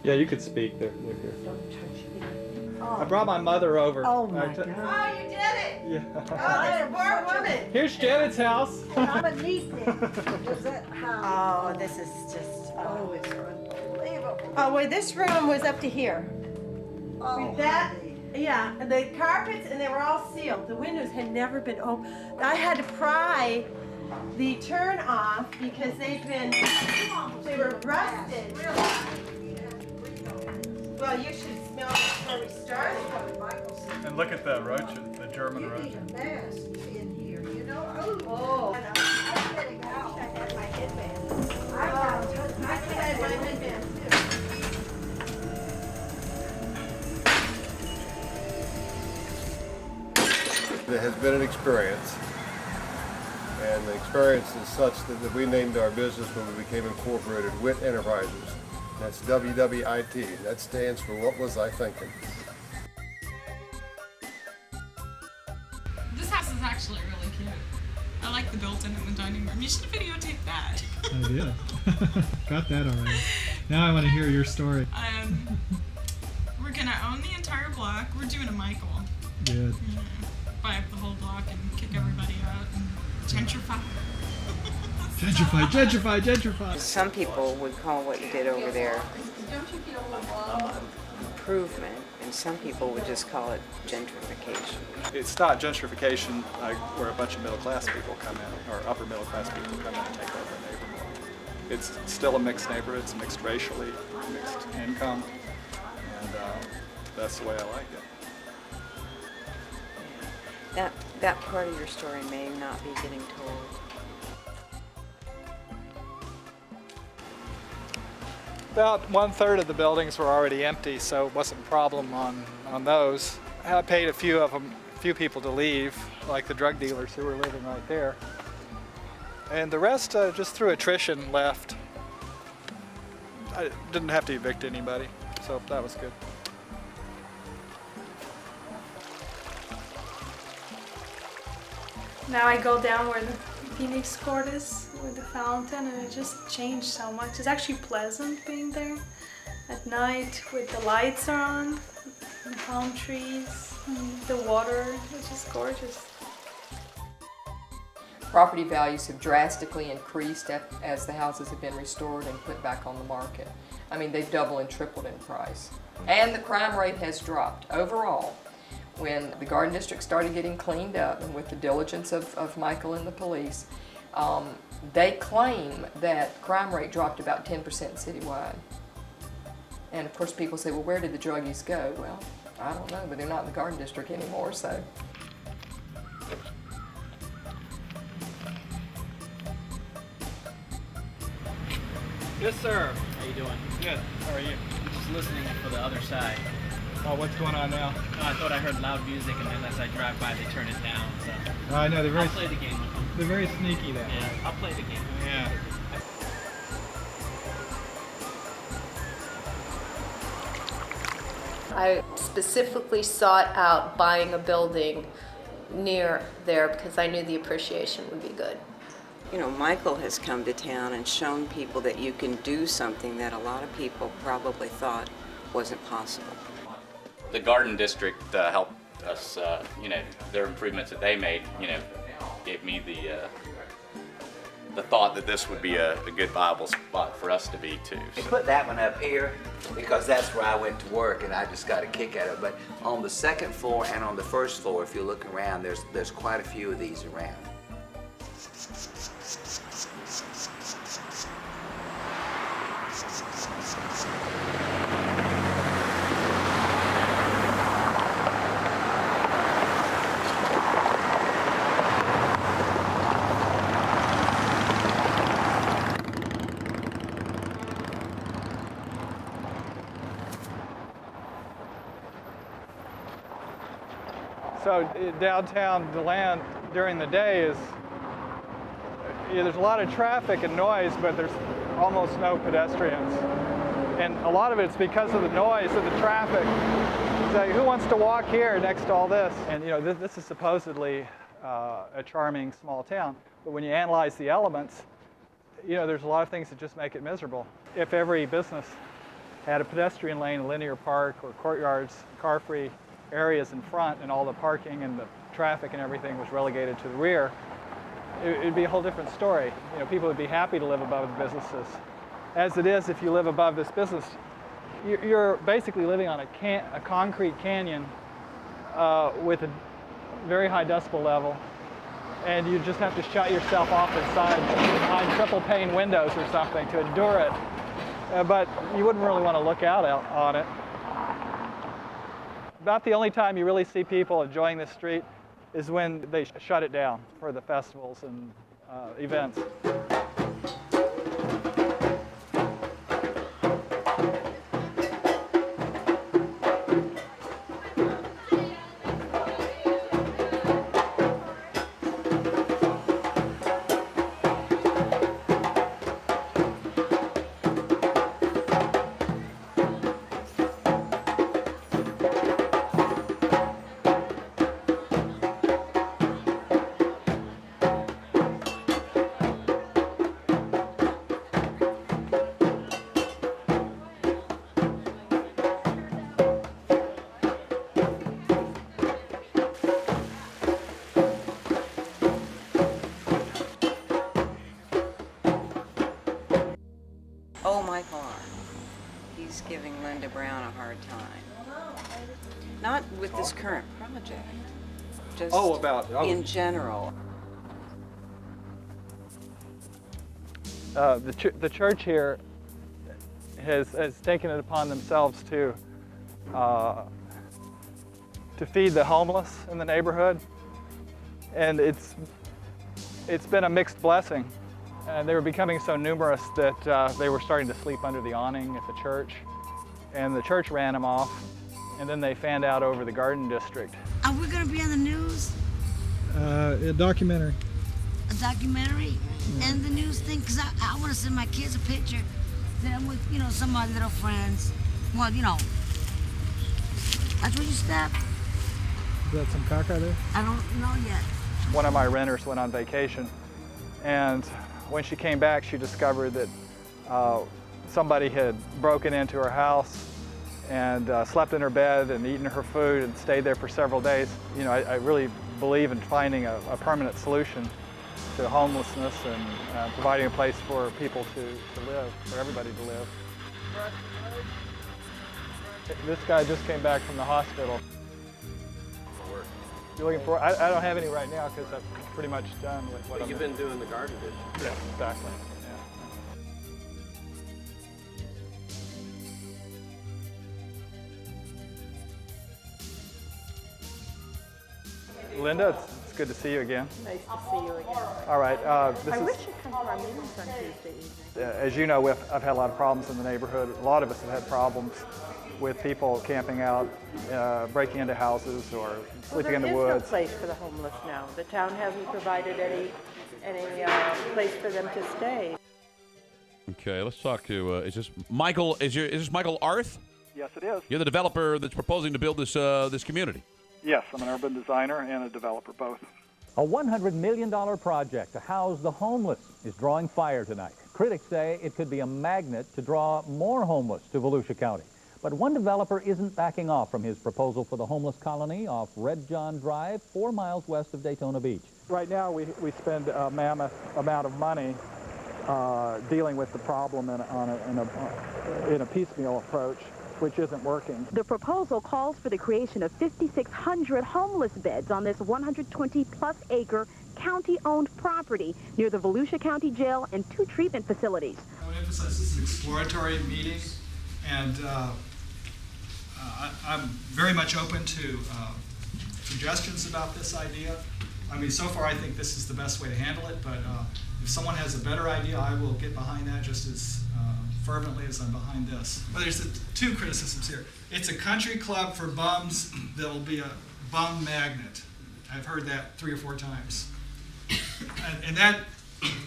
Yeah, you could speak. They're here. I brought my mother over. Oh my God. Oh, you did it! Yeah. Oh, there's a poor woman. Here's Janet's house. I'm a neat Oh, this is just, oh, it's unbelievable. Oh, well, this room was up to here. Oh. That, yeah, and the carpets, and they were all sealed. The windows had never been opened. I had to pry the turn off because they were rusted. Well, you should smell it before we start. And look at the roaches, the German roaches. A mess in here, you know? Oh. I'm getting out. I had my headband. I had my headband too. It has been an experience. And the experience is such that we named our business when we became incorporated, WIT Enterprises. That's WWIT. That stands for What Was I Thinking? This house is actually really cute. I like the built-in in the dining room. You should videotape that. I did. Got that already. Now I want to hear your story. We're gonna own the entire block. We're doing a Michael. Good. Buy up the whole block and kick everybody out and gentrify. Gentrify, gentrify, gentrify. Some people would call what you did over there improvement, and some people would just call it gentrification. It's not gentrification where a bunch of middle-class people come in, or upper-middle-class people come in and take over a neighborhood. It's still a mixed neighborhood. It's mixed racially, mixed income, and that's the way I like it. That part of your story may not be getting told. About 1/3 of the buildings were already empty, so it wasn't a problem on those. I paid a few people to leave, like the drug dealers who were living right there. And the rest, just through attrition, left. I didn't have to evict anybody, so that was good. Now I go down where the Phoenix Court is with the fountain, and it just changed so much. It's actually pleasant being there at night with the lights on, the palm trees, and the water. It's just gorgeous. Property values have drastically increased as the houses have been restored and put back on the market. I mean, they've doubled and tripled in price. And the crime rate has dropped overall. When the Garden District started getting cleaned up, and with the diligence of Michael and the police, they claim that crime rate dropped about 10% citywide. And of course people say, well, where did the druggies go? Well, I don't know, but they're not in the Garden District anymore, so. Yes, sir. How you doing? Good. How are you? Just listening for the other side. Oh, what's going on now? I thought I heard loud music, and then as I drive by, they turn it down. So I know, they're very, I'll play the game with them. They're very sneaky that Yeah, way. I'll play the game. Yeah. I specifically sought out buying a building near there because I knew the appreciation would be good. You know, Michael has come to town and shown people that you can do something that a lot of people probably thought wasn't possible. The Garden District helped us, you know, their improvements that they made, you know, gave me the thought that this would be a good viable spot for us to be too. We put that one up here because that's where I went to work and I just got a kick at it. But on the second floor and on the first floor, if you look around, there's quite a few of these around. So downtown DeLand during the day is, there's a lot of traffic and noise, but there's almost no pedestrians. And a lot of it's because of the noise of the traffic. So who wants to walk here next to all this? And you know, this is supposedly a charming small town, but when you analyze the elements, you know, there's a lot of things that just make it miserable. If every business had a pedestrian lane, a linear park, or courtyards, car-free areas in front, and all the parking and the traffic and everything was relegated to the rear, it'd be a whole different story. You know, people would be happy to live above the businesses. As it is, if you live above this business, you're basically living on a concrete canyon with a very high decibel level, and you just have to shut yourself off inside behind triple pane windows or something to endure it. But you wouldn't really want to look out on it. About the only time you really see people enjoying this street is when they shut it down for the festivals and events. Oh, Michael Arth. He's giving Linda Brown a hard time. Not with this current project, just in general. The church here has taken it upon themselves to feed the homeless in the neighborhood, and it's been a mixed blessing. And they were becoming so numerous that they were starting to sleep under the awning at the church, and the church ran them off, and then they fanned out over the Garden District. Are we going to be on the news? A documentary. A documentary? Yeah. And the news thing? Because I want to send my kids a picture that I'm with, you know, some of my little friends. Well, you know, that's where you step. Is that some caca there? I don't know yet. One of my renters went on vacation, and when she came back, she discovered that somebody had broken into her house and slept in her bed and eaten her food and stayed there for several days. You know, I really believe in finding a permanent solution to homelessness and providing a place for people to live, for everybody to live. This guy just came back from the hospital. You're looking for? I don't have any right now because I'm pretty much done with what You've been doing the garden dish. Yes, exactly. Yeah. Linda, it's good to see you again. Nice to see you again. All right. I wish you'd come to our meetings on Tuesday evening. As you know, I've had a lot of problems in the neighborhood. A lot of us have had problems with people camping out, breaking into houses, or sleeping in the woods. There is no place for the homeless now. The town hasn't provided any place for them to stay. Okay, let's talk to. Is this Michael? Is this Michael Arth? Yes, it is. You're the developer that's proposing to build this community. Yes, I'm an urban designer and a developer, both. A $100 million project to house the homeless is drawing fire tonight. Critics say it could be a magnet to draw more homeless to Volusia County. But one developer isn't backing off from his proposal for the homeless colony off Red John Drive, 4 miles west of Daytona Beach. Right now, we spend a mammoth amount of money dealing with the problem in a piecemeal approach, which isn't working. The proposal calls for the creation of 5,600 homeless beds on this 120-plus acre county-owned property near the Volusia County Jail and 2 treatment facilities. I would emphasize this is an exploratory meeting, and I'm very much open to suggestions about this idea. I mean, so far I think this is the best way to handle it, but if someone has a better idea, I will get behind that just as fervently as I'm behind this. But there's 2 criticisms here. It's a country club for bums that will be a bum magnet. I've heard that 3 or 4 times. And that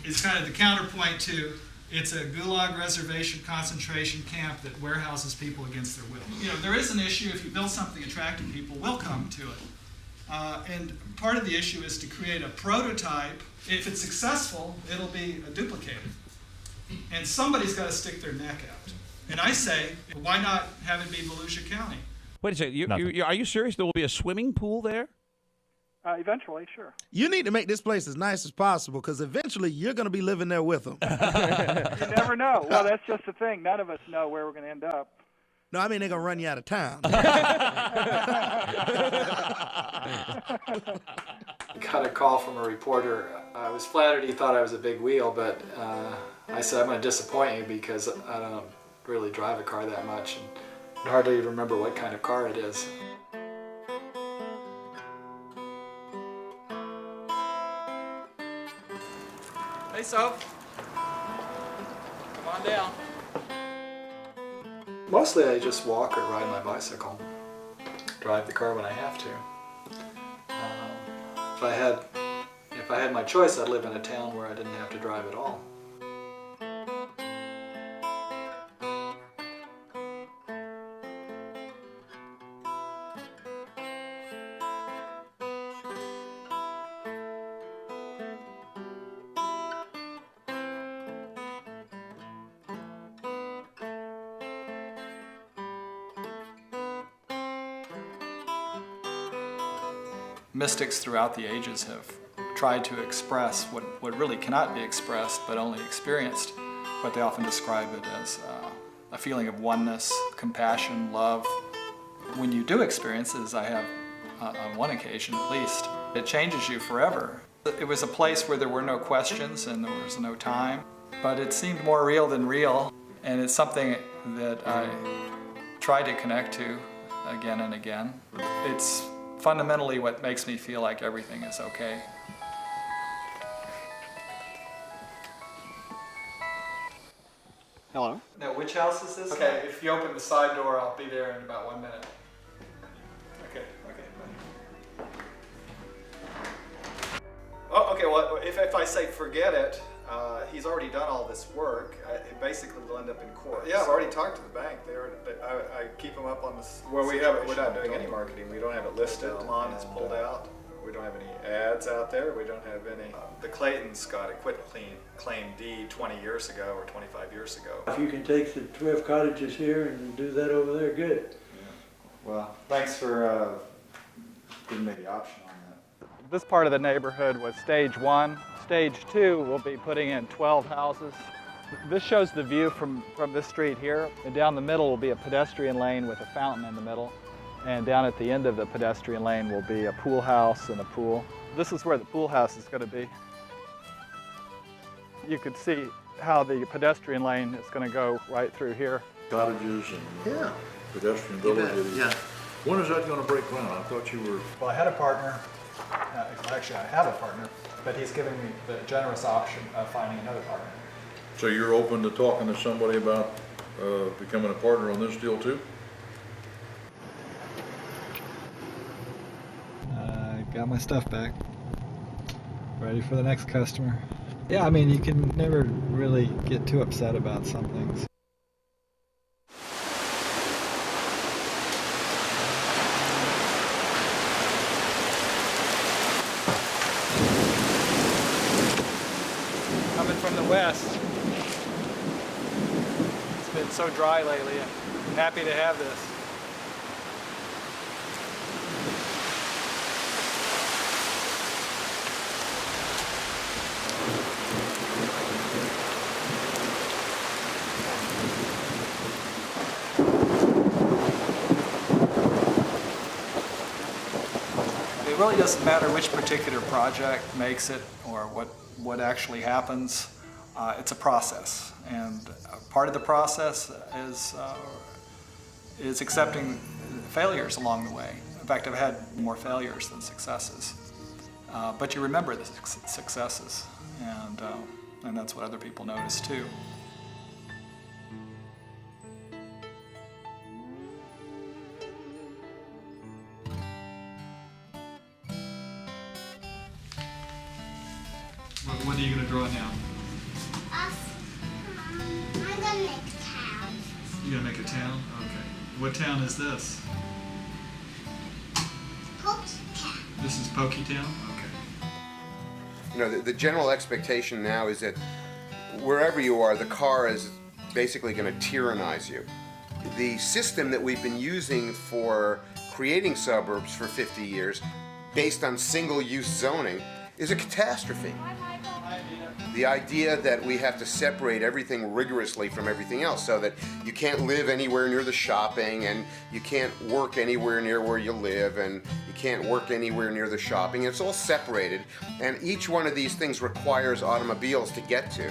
is kind of the counterpoint to it's a gulag reservation concentration camp that warehouses people against their will. You know, there is an issue if you build something attractive, people will come to it. And part of the issue is to create a prototype. If it's successful, it'll be duplicated. And somebody's got to stick their neck out. And I say, why not have it be Volusia County? Wait a second. Are you serious? There will be a swimming pool there? Eventually, sure. You need to make this place as nice as possible because eventually you're going to be living there with them. You never know. Well, that's just the thing. None of us know where we're going to end up. No, I mean they're going to run you out of town. Got a call from a reporter. I was flattered he thought I was a big wheel, but I said, I'm going to disappoint you because I don't really drive a car that much and hardly even remember what kind of car it is. Hey, Soph. Come on down. Mostly I just walk or ride my bicycle. Drive the car when I have to. If I had my choice, I'd live in a town where I didn't have to drive at all. Mystics throughout the ages have tried to express what really cannot be expressed but only experienced, but they often describe it as a feeling of oneness, compassion, love. When you do experience it, as I have on one occasion at least, it changes you forever. It was a place where there were no questions and there was no time, but it seemed more real than real, and it's something that I try to connect to again and again. It's fundamentally what makes me feel like everything is okay. Hello? Now, which house is this? Okay, if you open the side door, I'll be there in about 1 minute. Okay, Oh, okay, well, if I say forget it, he's already done all this work. It basically will end up in court. Yeah, I've already talked to the bank. I keep them up on this. Well, we're not doing any marketing. We don't have it listed. The lawn is pulled out. We don't have any ads out there. We don't have any. The Claytons got a quitclaim deed 20 years ago or 25 years ago. If you can take the 12 cottages here and do that over there, good. Yeah. Well, thanks for giving me the option on that. This part of the neighborhood was stage 1. Stage 2 will be putting in 12 houses This shows the view from this street here, and down the middle will be a pedestrian lane with a fountain in the middle, and down at the end of the pedestrian lane will be a pool house and a pool. This is where the pool house is going to be. You could see how the pedestrian lane is going to go right through here. Cottages and pedestrian villages. Yeah. When is that going to break ground? I thought you were... Well, I had a partner. Actually, I have a partner, but he's giving me the generous option of finding another partner. So you're open to talking to somebody about becoming a partner on this deal too? Got my stuff back. Ready for the next customer. Yeah, I mean, you can never really get too upset about some things. Coming from the west. It's been so dry lately. I'm happy to have this. It really doesn't matter which particular project makes it or what actually happens. It's a process, and part of the process is accepting failures along the way. In fact, I've had more failures than successes. But you remember the successes, and that's what other people notice too. What are you going to draw now? I'm going to make a town. You're going to make a town? Okay. What town is this? Poketown. This is Poketown? Okay. You know, the general expectation now is that wherever you are, the car is basically going to tyrannize you. The system that we've been using for creating suburbs for 50 years, based on single-use zoning, is a catastrophe. The idea that we have to separate everything rigorously from everything else so that you can't live anywhere near the shopping and you can't work anywhere near where you live and you can't work anywhere near the shopping. It's all separated, and each one of these things requires automobiles to get to.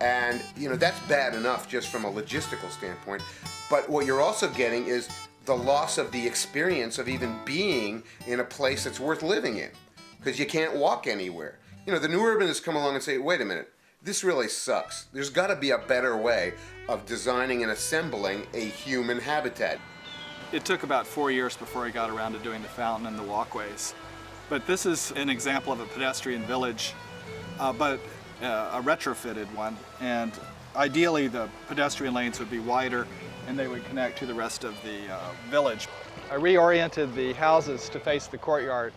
And you know, that's bad enough just from a logistical standpoint, but what you're also getting is the loss of the experience of even being in a place that's worth living in, because you can't walk anywhere. You know, the new urbanists come along and say, wait a minute, this really sucks. There's got to be a better way of designing and assembling a human habitat. It took about 4 years before I got around to doing the fountain and the walkways. But this is an example of a pedestrian village, but a retrofitted one. And ideally, the pedestrian lanes would be wider and they would connect to the rest of the village. I reoriented the houses to face the courtyard.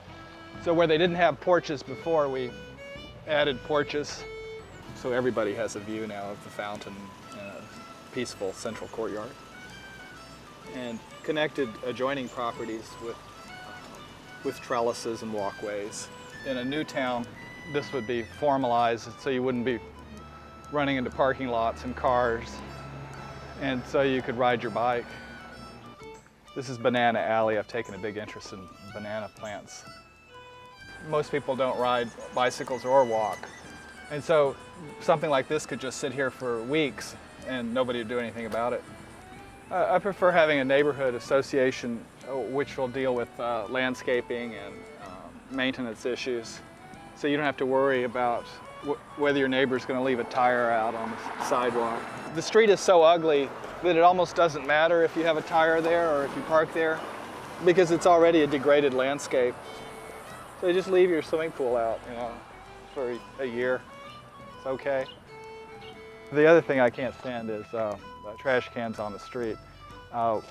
So where they didn't have porches before, we added porches. So everybody has a view now of the fountain in a peaceful central courtyard. And connected adjoining properties with trellises and walkways. In a new town, this would be formalized so you wouldn't be running into parking lots and cars. And so you could ride your bike. This is Banana Alley. I've taken a big interest in banana plants. Most people don't ride bicycles or walk. And so something like this could just sit here for weeks and nobody would do anything about it. I prefer having a neighborhood association which will deal with landscaping and maintenance issues. So you don't have to worry about whether your neighbor's going to leave a tire out on the sidewalk. The street is so ugly that it almost doesn't matter if you have a tire there or if you park there, because it's already a degraded landscape. So you just leave your swimming pool out, you know, for a year. It's okay. The other thing I can't stand is trash cans on the street,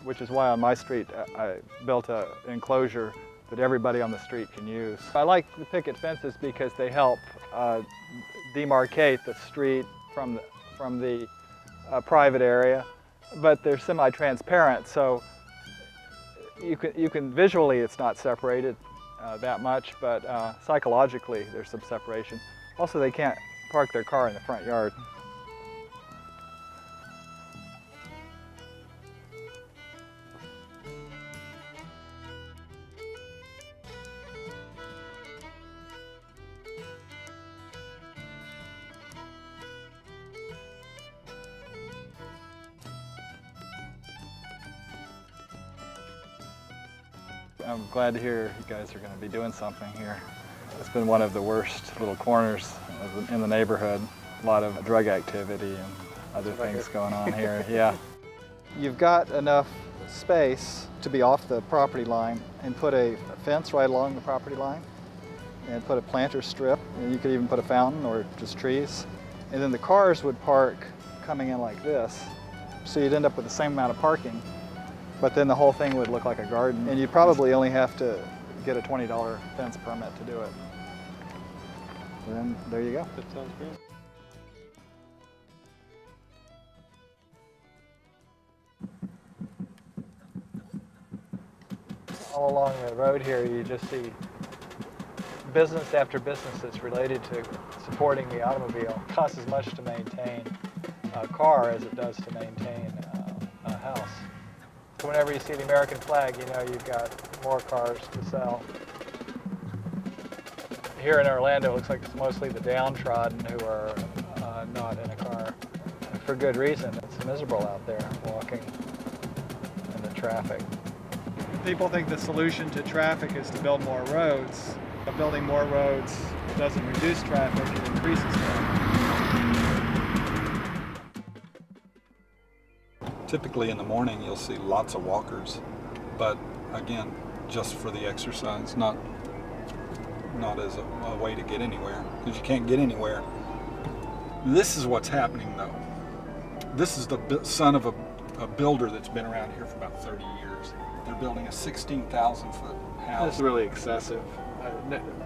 which is why on my street I built an enclosure that everybody on the street can use. I like the picket fences because they help demarcate the street from the private area, but they're semi-transparent, so you can visually it's not separated that much, but psychologically there's some separation. Also, they can't park their car in the front yard. I'm glad to hear you guys are going to be doing something here. It's been one of the worst little corners in the neighborhood. A lot of drug activity and other things going on here. Yeah. You've got enough space to be off the property line and put a fence right along the property line and put a planter strip, and you could even put a fountain or just trees. And then the cars would park coming in like this, so you'd end up with the same amount of parking, but then the whole thing would look like a garden, and you'd probably only have to get a $20 fence permit to do it. And then there you go. That sounds great. All along the road here, you just see business after business that's related to supporting the automobile. It costs as much to maintain a car as it does to maintain a house. So whenever you see the American flag, you know you've got more cars to sell. Here in Orlando, it looks like it's mostly the downtrodden who are not in a car. And for good reason. It's miserable out there walking in the traffic. People think the solution to traffic is to build more roads. But building more roads doesn't reduce traffic, it increases traffic. Typically in the morning you'll see lots of walkers, but again, just for the exercise, not as a way to get anywhere, because you can't get anywhere. This is what's happening though. This is the son of a builder that's been around here for about 30 years. They're building a 16,000 foot house. That's really excessive.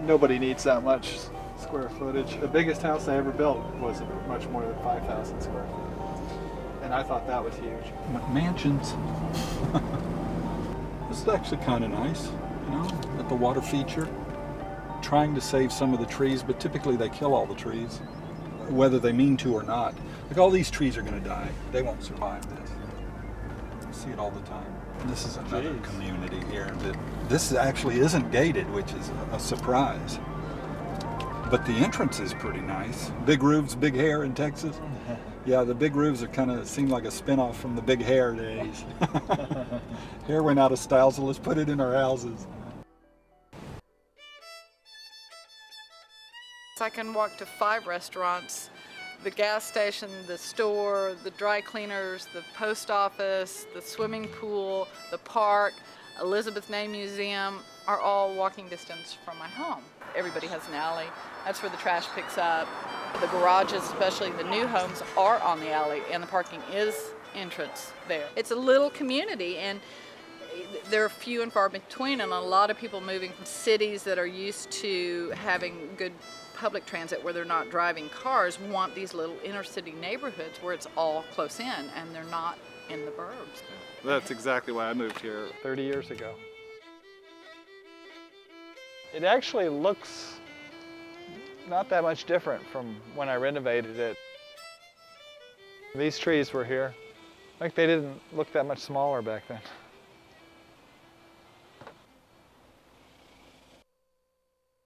Nobody needs that much square footage. The biggest house I ever built was much more than 5,000 square feet. And I thought that was huge. Mansions. This is actually kind of nice, you know, at the water feature. Trying to save some of the trees, but typically they kill all the trees, whether they mean to or not. Like all these trees are going to die. They won't survive this. You see it all the time. This is another community here. This actually isn't gated, which is a surprise. But the entrance is pretty nice. Big roofs, big hair in Texas. Yeah, the big roofs are kind of seem like a spinoff from the big hair days. Hair went out of style, so let's put it in our houses. I can walk to 5 restaurants, the gas station, the store, the dry cleaners, the post office, the swimming pool, the park, Elizabeth Ney Museum are all walking distance from my home. Everybody has an alley. That's where the trash picks up. The garages, especially the new homes, are on the alley, and the parking is entrance there. It's a little community, and they're few and far between, and a lot of people moving from cities that are used to having good public transit where they're not driving cars want these little inner city neighborhoods where it's all close in and they're not in the burbs. That's exactly why I moved here 30 years ago. It actually looks not that much different from when I renovated it. These trees were here. Like they didn't look that much smaller back then.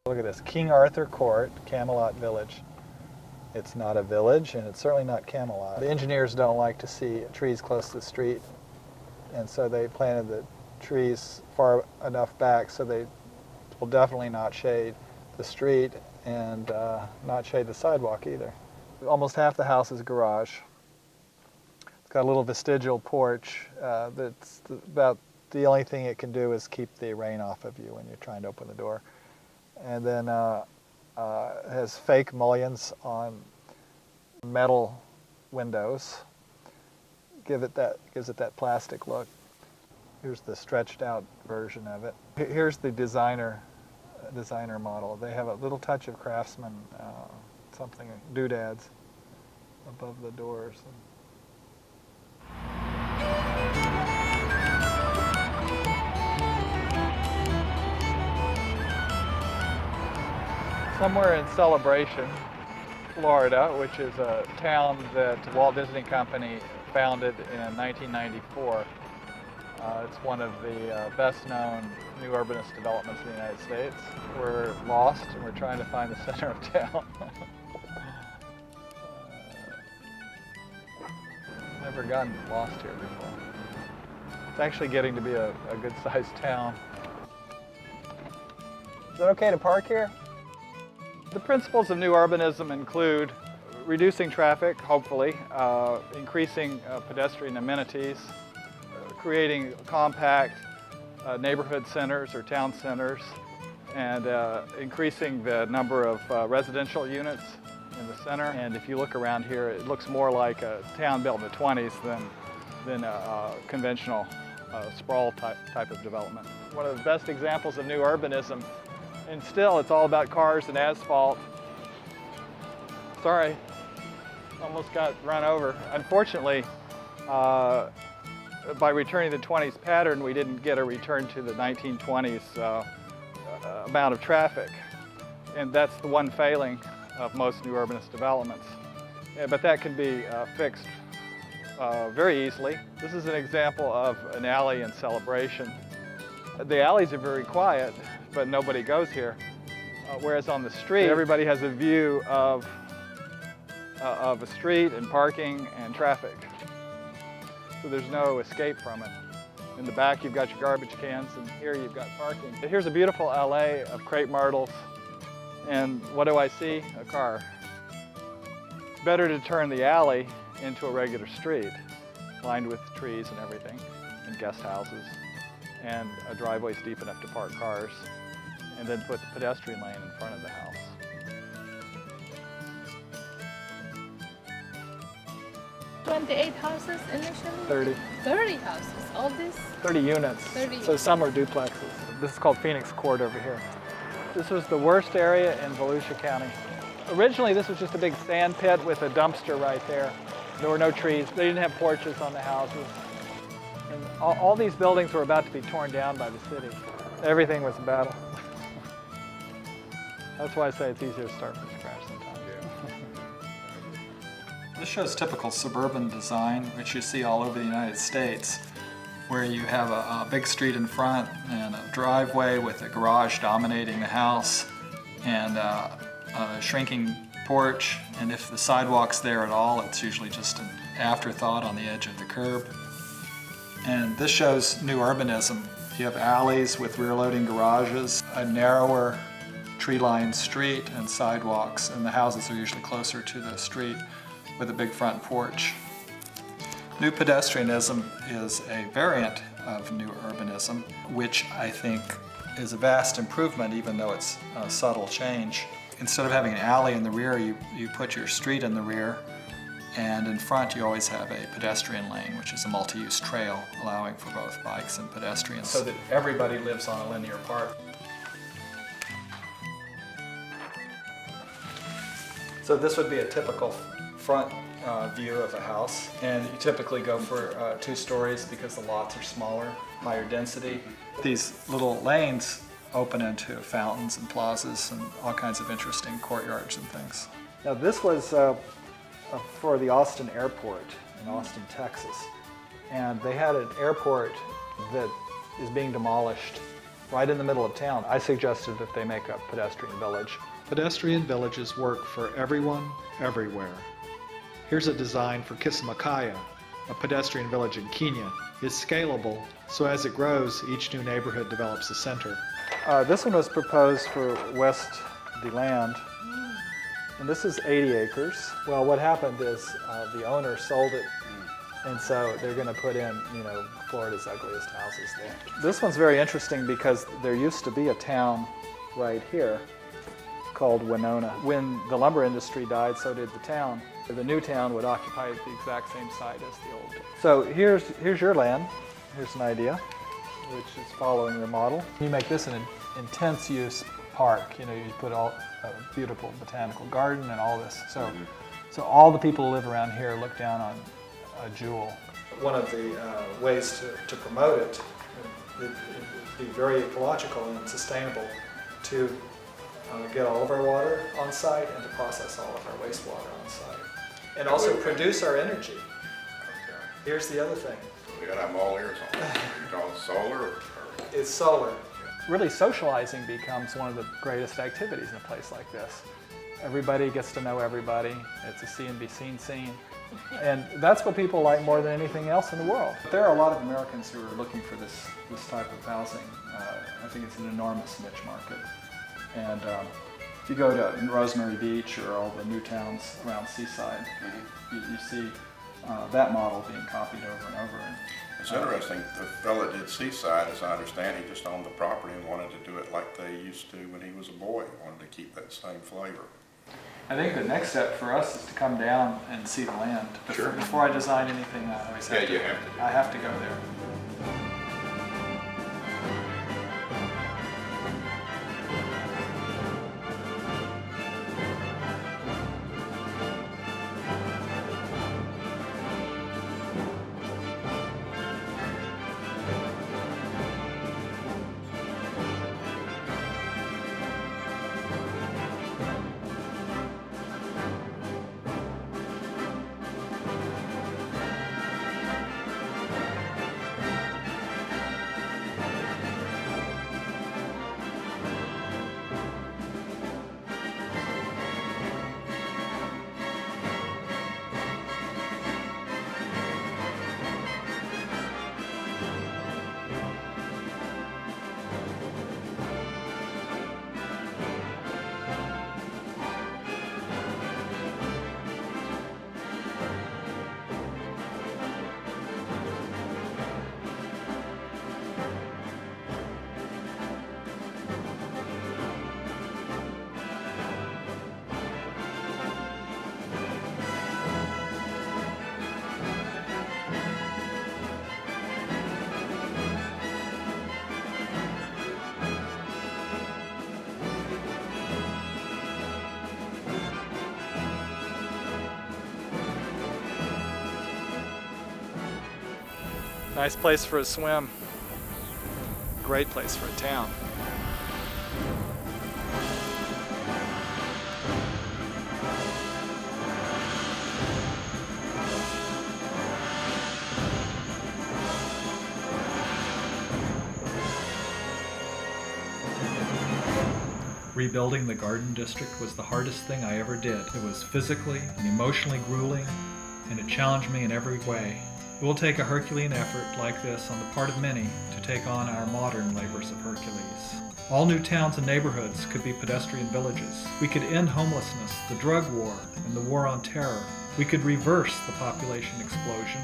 Look at this, King Arthur Court, Camelot Village. It's not a village, and it's certainly not Camelot. The engineers don't like to see trees close to the street, and so they planted the trees far enough back so they will definitely not shade the street and not shade the sidewalk either. Almost half the house is a garage. It's got a little vestigial porch that's about the only thing it can do is keep the rain off of you when you're trying to open the door. And then it has fake mullions on metal windows. Gives it that plastic look. Here's the stretched out version of it. Here's the designer model. They have a little touch of craftsman, something doodads above the doors. Somewhere in Celebration, Florida, which is a town that the Walt Disney Company founded in 1994. It's one of the best-known new urbanist developments in the United States. We're lost and we're trying to find the center of town. Never gotten lost here before. It's actually getting to be a good-sized town. Is it okay to park here? The principles of new urbanism include reducing traffic, hopefully, increasing pedestrian amenities, creating compact neighborhood centers or town centers, and increasing the number of residential units in the center. And if you look around here, it looks more like a town built in the 20s than a conventional sprawl type of development. One of the best examples of new urbanism, and still it's all about cars and asphalt. Sorry, almost got run over. Unfortunately, by returning to the 20s pattern, we didn't get a return to the 1920s amount of traffic. And that's the one failing of most new urbanist developments. Yeah, but that can be fixed very easily. This is an example of an alley in Celebration. The alleys are very quiet, but nobody goes here. Whereas on the street, everybody has a view of a street and parking and traffic. So there's no escape from it. In the back, you've got your garbage cans, and here you've got parking. Here's a beautiful alley of crepe myrtles, and what do I see? A car. Better to turn the alley into a regular street, lined with trees and everything, and guest houses, and a driveway deep enough to park cars, and then put the pedestrian lane in front of the house. 28 houses initially? 30. 30 houses, all this? 30 units. 30. So some are duplexes. This is called Phoenix Court over here. This was the worst area in Volusia County. Originally, this was just a big sand pit with a dumpster right there. There were no trees. They didn't have porches on the houses. And all these buildings were about to be torn down by the city. Everything was a battle. That's why I say it's easier to start from scratch sometimes. This shows typical suburban design, which you see all over the United States, where you have a big street in front and a driveway with a garage dominating the house and a shrinking porch. And if the sidewalk's there at all, it's usually just an afterthought on the edge of the curb. And this shows new urbanism. You have alleys with rear-loading garages, a narrower tree-lined street and sidewalks, and the houses are usually closer to the street with a big front porch. New pedestrianism is a variant of new urbanism, which I think is a vast improvement, even though it's a subtle change. Instead of having an alley in the rear, you put your street in the rear, and in front you always have a pedestrian lane, which is a multi-use trail, allowing for both bikes and pedestrians. So that everybody lives on a linear park. So this would be a typical front view of a house, and you typically go for 2 stories because the lots are smaller, higher density. These little lanes open into fountains and plazas and all kinds of interesting courtyards and things. Now this was for the Austin airport in Austin, Texas, and they had an airport that is being demolished right in the middle of town. I suggested that they make a pedestrian village. Pedestrian villages work for everyone, everywhere. Here's a design for Kisimakaya, a pedestrian village in Kenya. It's scalable, so as it grows, each new neighborhood develops a center. This one was proposed for West DeLand, and this is 80 acres. Well, what happened is the owner sold it, and so they're going to put in, Florida's ugliest houses there. This one's very interesting because there used to be a town right here called Winona. When the lumber industry died, so did the town. The new town would occupy the exact same site as the old. So here's your land. Here's an idea, which is following your model. You make this an intense use park. You put all a beautiful botanical garden and all this. So all the people who live around here look down on a jewel. One of the ways to promote it would be very ecological and sustainable to get all of our water on site and to process all of our wastewater on site. And also produce our energy. Here's the other thing. We gotta have them all here, so you call it solar? Or? It's solar. Really socializing becomes one of the greatest activities in a place like this. Everybody gets to know everybody. It's a see and be seen scene. And that's what people like more than anything else in the world. There are a lot of Americans who are looking for this type of housing. I think it's an enormous niche market. And if you go to Rosemary Beach or all the new towns around Seaside, you see that model being copied over and over. It's interesting, the fellow that did Seaside, as I understand, he just owned the property and wanted to do it like they used to when he was a boy. He wanted to keep that same flavor. I think the next step for us is to come down and see the land. Before I design anything, I always have to. I have to go there. Nice place for a swim. Great place for a town. Rebuilding the Garden District was the hardest thing I ever did. It was physically and emotionally grueling, and it challenged me in every way. It will take a Herculean effort like this on the part of many to take on our modern labors of Hercules. All new towns and neighborhoods could be pedestrian villages. We could end homelessness, the drug war, and the war on terror. We could reverse the population explosion.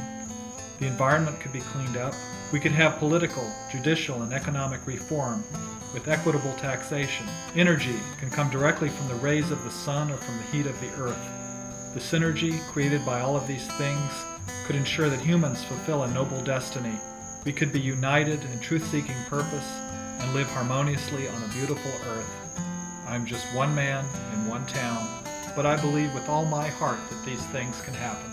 The environment could be cleaned up. We could have political, judicial, and economic reform with equitable taxation. Energy can come directly from the rays of the sun or from the heat of the earth. The synergy created by all of these things could ensure that humans fulfill a noble destiny. We could be united in truth-seeking purpose and live harmoniously on a beautiful earth. I'm just one man in one town, but I believe with all my heart that these things can happen.